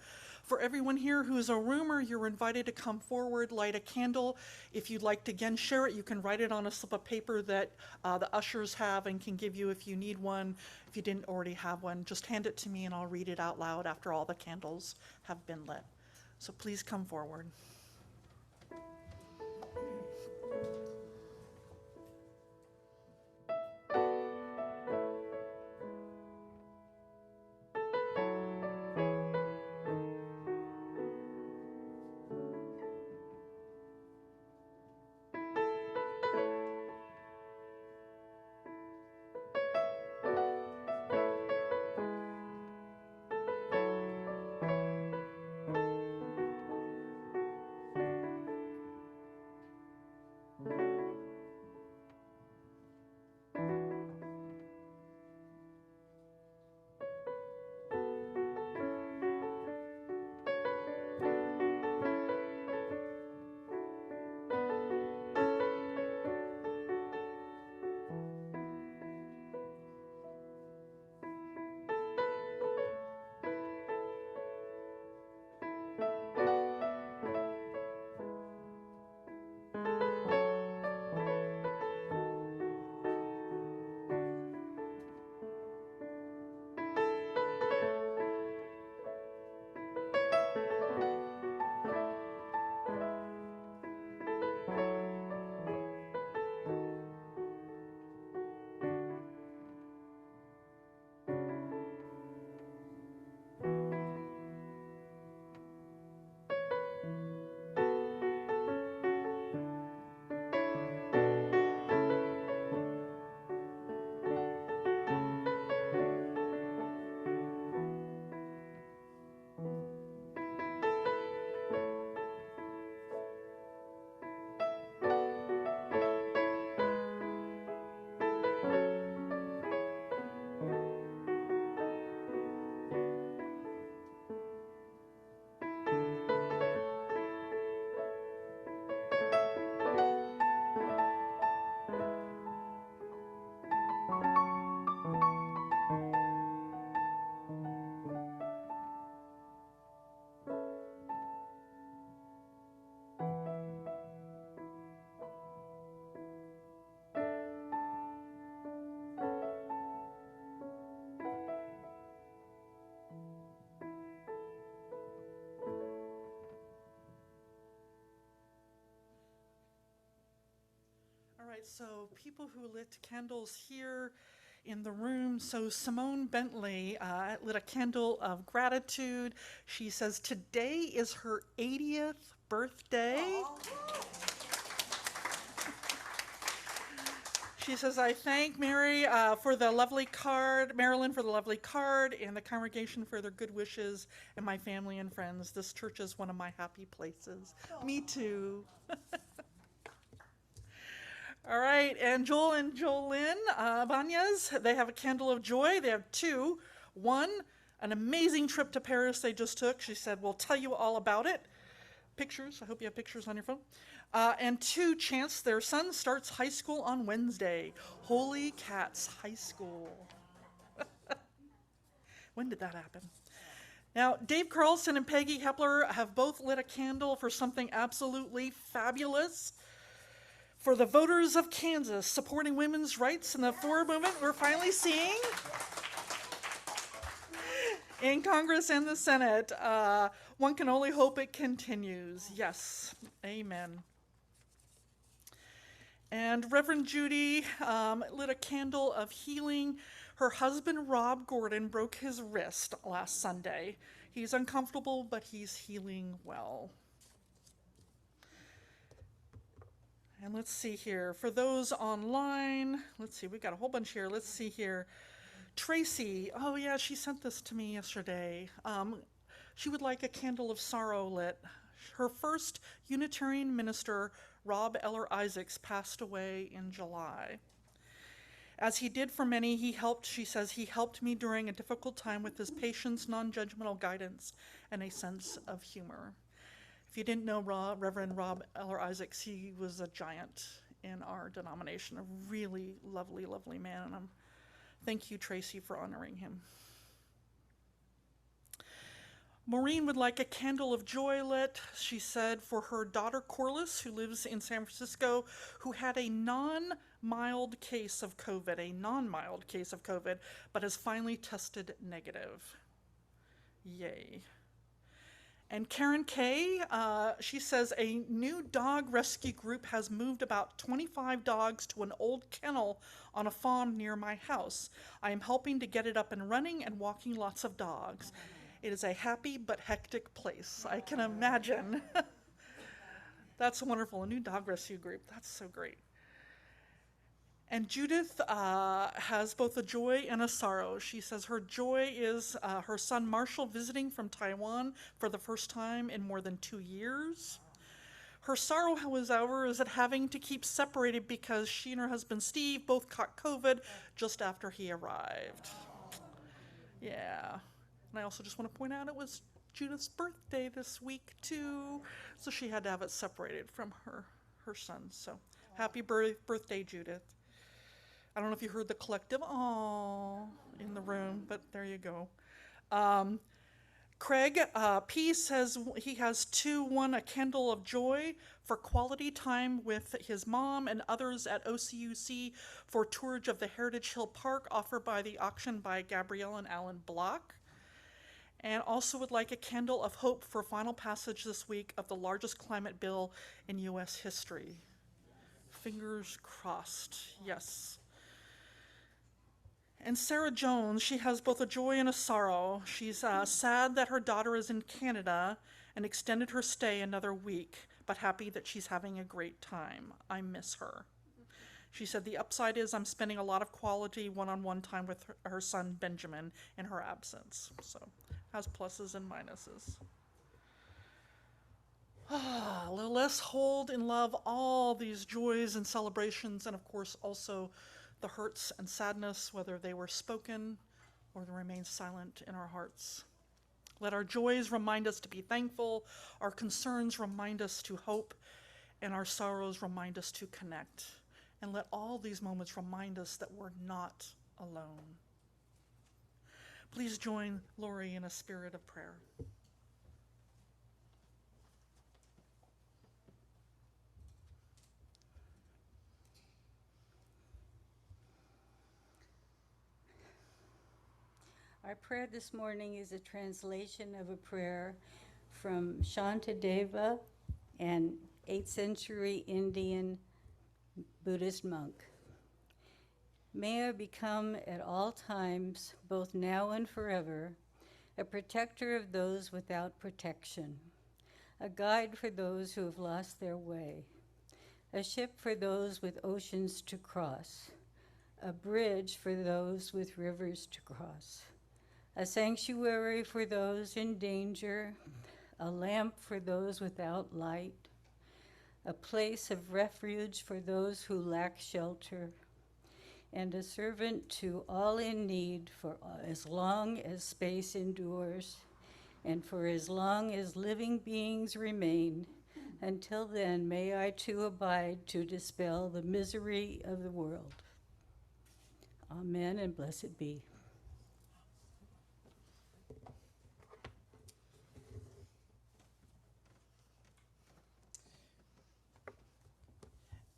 Speaker 3: For everyone here who is a roomer, you're invited to come forward, light a candle. If you'd like to again share it, you can write it on a slip of paper that the ushers have and can give you if you need one. If you didn't already have one, just hand it to me and I'll read it out loud after all the candles have been lit. So please come forward. So people who lit candles here in the room. So Simone Bentley lit a candle of gratitude. She says today is her 80th birthday. She says, I thank Mary for the lovely card, Marilyn for the lovely card, and the congregation for their good wishes, and my family and friends. This church is one of my happy places. Me too. All right, and Joel and Jolyn Banyas, they have a candle of joy. They have two. One, an amazing trip to Paris they just took. She said, we'll tell you all about it. Pictures, I hope you have pictures on your phone. And two, Chance, their son starts high school on Wednesday. Holy Cats High School. When did that happen? Now, Dave Carlson and Peggy Hepler have both lit a candle for something absolutely fabulous. For the voters of Kansas supporting women's rights in the Ford movement, we're finally seeing in Congress and the Senate. One can only hope it continues. Yes, amen. And Reverend Judy lit a candle of healing. Her husband, Rob Gordon, broke his wrist last Sunday. He's uncomfortable, but he's healing well. And let's see here. For those online, let's see, we got a whole bunch here. Let's see here. Tracy, oh yeah, she sent this to me yesterday. She would like a candle of sorrow lit. Her first Unitarian minister, Rob Eller Isaacs, passed away in July. As he did for many, she says, he helped me during a difficult time with his patience, non-judgmental guidance, and a sense of humor. If you didn't know Reverend Rob Eller Isaacs, he was a giant in our denomination, a really lovely, lovely man, and thank you, Tracy, for honoring him. Maureen would like a candle of joy lit, she said, for her daughter Corliss, who lives in San Francisco, who had a non-mild case of COVID, but has finally tested negative. Yay. And Karen Kay, she says, a new dog rescue group has moved about 25 dogs to an old kennel on a farm near my house. I am helping to get it up and running and walking lots of dogs. It is a happy but hectic place. I can imagine. That's wonderful, a new dog rescue group. That's so great. And Judith has both a joy and a sorrow. She says her joy is her son Marshall visiting from Taiwan for the first time in more than 2 years. Her sorrow, however, is at having to keep separated because she and her husband Steve both caught COVID just after he arrived. Yeah. And I also just want to point out it was Judith's birthday this week too, so she had to have it separated from her son. So happy birthday, Judith. I don't know if you heard the collective "aww" in the room, but there you go. Craig P says he has one, a candle of joy for quality time with his mom and others at OCUC for tourage of the Heritage Hill Park offered by the auction by Gabrielle and Alan Block. And also would like a candle of hope for final passage this week of the largest climate bill in U.S. history. Fingers crossed, yes. And Sarah Jones, she has both a joy and a sorrow. She's sad that her daughter is in Canada and extended her stay another week, but happy that she's having a great time. I miss her. She said the upside is I'm spending a lot of quality one-on-one time with her son Benjamin in her absence. So has pluses and minuses. Let's hold in love all these joys and celebrations, and of course also the hurts and sadness, whether they were spoken or they remain silent in our hearts. Let our joys remind us to be thankful, our concerns remind us to hope, and our sorrows remind us to connect. And let all these moments remind us that we're not alone. Please join Lori in a spirit of prayer.
Speaker 6: Our prayer this morning is a translation of a prayer from Shantideva, an 8th century Indian Buddhist monk. May I become at all times, both now and forever, a protector of those without protection, a guide for those who have lost their way, a ship for those with oceans to cross, a bridge for those with rivers to cross, a sanctuary for those in danger, a lamp for those without light, a place of refuge for those who lack shelter, and a servant to all in need for as long as space endures, and for as long as living beings remain. Until then, may I too abide to dispel the misery of the world. Amen, and blessed be.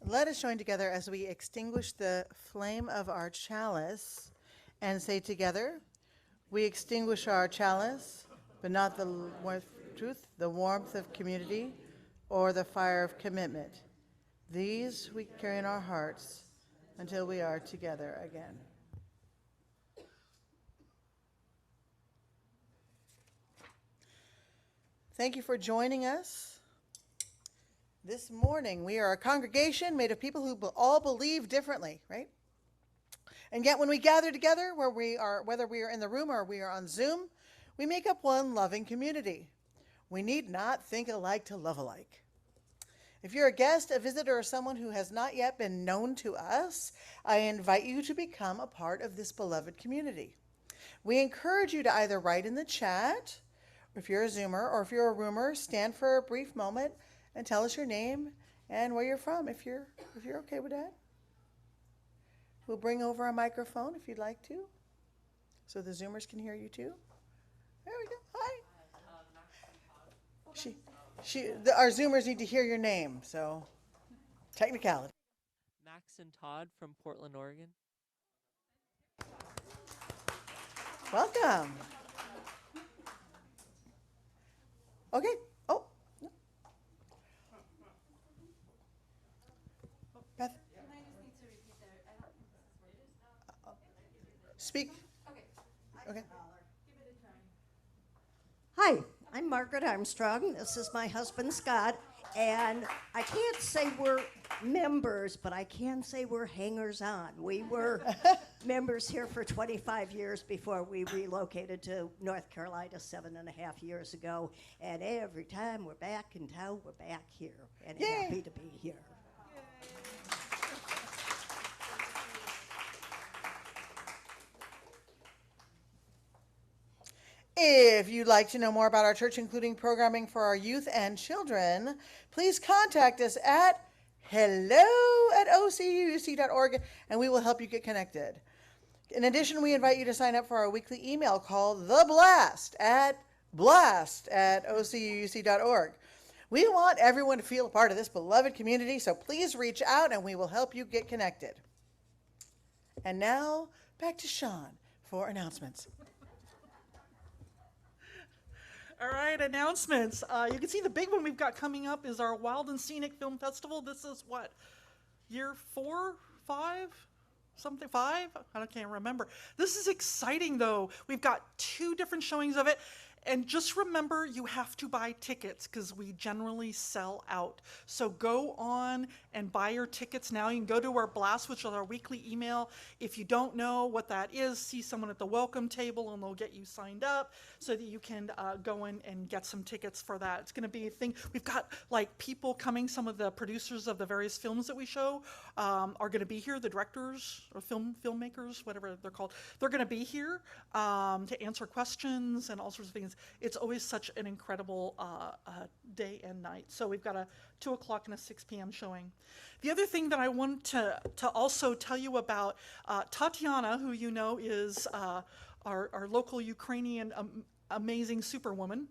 Speaker 1: Let us join together as we extinguish the flame of our chalice and say together, we extinguish our chalice, but not the warmth of truth, the warmth of community, or the fire of commitment. These we carry in our hearts until we are together again. Thank you for joining us. This morning, we are a congregation made of people who all believe differently, right? And yet when we gather together, whether we are in the room or we are on Zoom, we make up one loving community. We need not think alike to love alike. If you're a guest, a visitor, or someone who has not yet been known to us, I invite you to become a part of this beloved community. We encourage you to either write in the chat, or if you're a Zoomer, or if you're a roomer, stand for a brief moment and tell us your name and where you're from, if you're okay with that. We'll bring over a microphone if you'd like to, so the Zoomers can hear you too. There we go. Hi. Our Zoomers need to hear your name, so technicality.
Speaker 7: Max and Todd from Portland, Oregon.
Speaker 1: Welcome. Okay. Oh. Beth. Speak. Okay.
Speaker 8: Hi, I'm Margaret Armstrong. This is my husband, Scott. And I can't say we're members, but I can say we're hangers-on. We were members here for 25 years before we relocated to North Carolina 7.5 years ago. And every time we're back in town, we're back here. And
Speaker 1: Yay.
Speaker 8: happy to be here.
Speaker 1: If you'd like to know more about our church, including programming for our youth and children, please contact us at hello@ocuuc.org, and we will help you get connected. In addition, we invite you to sign up for our weekly email called The Blast at ocuuc.org. We want everyone to feel a part of this beloved community, so please reach out and we will help you get connected. And now, back to Sean for announcements.
Speaker 3: All right, announcements. You can see the big one we've got coming up is our Wild and Scenic Film Festival. This is what, year 4, 5? Something 5? I can't remember. This is exciting though. We've got 2 different showings of it. And just remember, you have to buy tickets because we generally sell out. So go on and buy your tickets now. You can go to our blast, which is our weekly email. If you don't know what that is, see someone at the welcome table and they'll get you signed up so that you can go in and get some tickets for that. It's going to be a thing. We've got like people coming, some of the producers of the various films that we show are going to be here, the directors or filmmakers, whatever they're called. They're going to be here to answer questions and all sorts of things. It's always such an incredible day and night. So we've got a 2 o'clock and a 6 p.m. showing. The other thing that I want to also tell you about, Tatiana, who you know is our local Ukrainian amazing superwoman.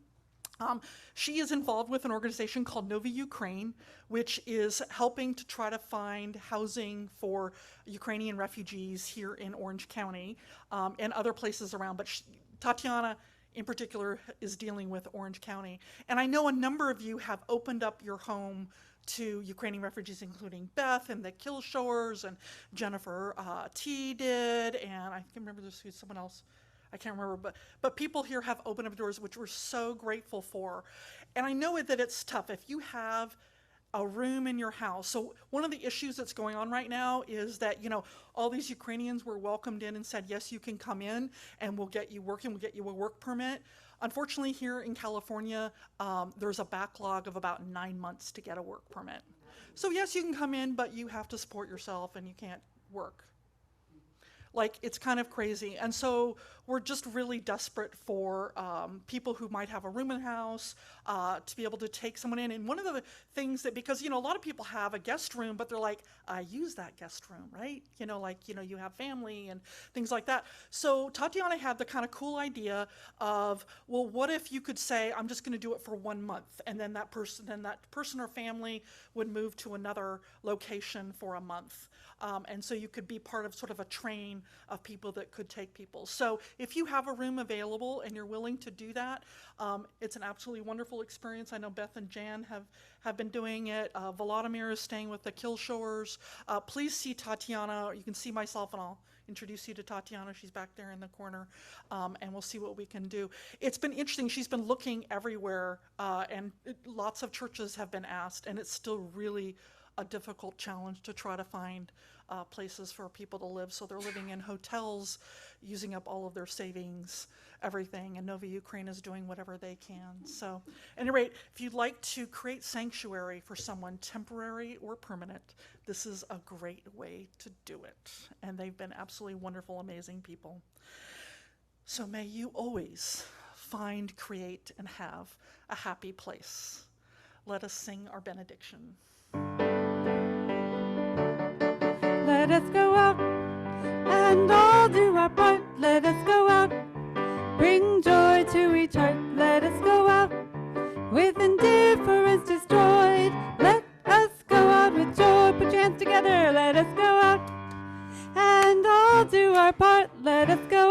Speaker 3: She is involved with an organization called Nova Ukraine, which is helping to try to find housing for Ukrainian refugees here in Orange County and other places around. But Tatiana in particular is dealing with Orange County. And I know a number of you have opened up your home to Ukrainian refugees, including Beth and the Killshores, and Jennifer T did, and I can remember there's someone else. I can't remember, but people here have opened up doors, which we're so grateful for. And I know that it's tough. If you have a room in your house. So one of the issues that's going on right now is that, all these Ukrainians were welcomed in and said, yes, you can come in and we'll get you working, we'll get you a work permit. Unfortunately, here in California, there's a backlog of about 9 months to get a work permit. So yes, you can come in, but you have to support yourself and you can't work. Like, it's kind of crazy. And so we're just really desperate for people who might have a room in the house to be able to take someone in. And one of the things that, because, a lot of people have a guest room, but they're like, I use that guest room, right? You have family and things like that. So Tatiana had the kind of cool idea of, well, what if you could say, I'm just going to do it for 1 month. And then that person or family would move to another location for a month. And so you could be part of sort of a train of people that could take people. So if you have a room available and you're willing to do that, it's an absolutely wonderful experience. I know Beth and Jan have been doing it. Volodymyr is staying with the Killshores. Please see Tatiana. You can see myself, and I'll introduce you to Tatiana. She's back there in the corner, and we'll see what we can do. It's been interesting. She's been looking everywhere, and lots of churches have been asked, and it's still really a difficult challenge to try to find places for people to live. So they're living in hotels, using up all of their savings, everything, and Nova Ukraine is doing whatever they can. So at any rate, if you'd like to create sanctuary for someone, temporary or permanent, this is a great way to do it. And they've been absolutely wonderful, amazing people. So may you always find, create, and have a happy place. Let us sing our benediction.
Speaker 2: Let us go out and all do our part. Let us go out, bring joy to each heart. Let us go out with indifference destroyed. Let us go out with joy. Put your hands together. Let us go out and all do our part. Let us go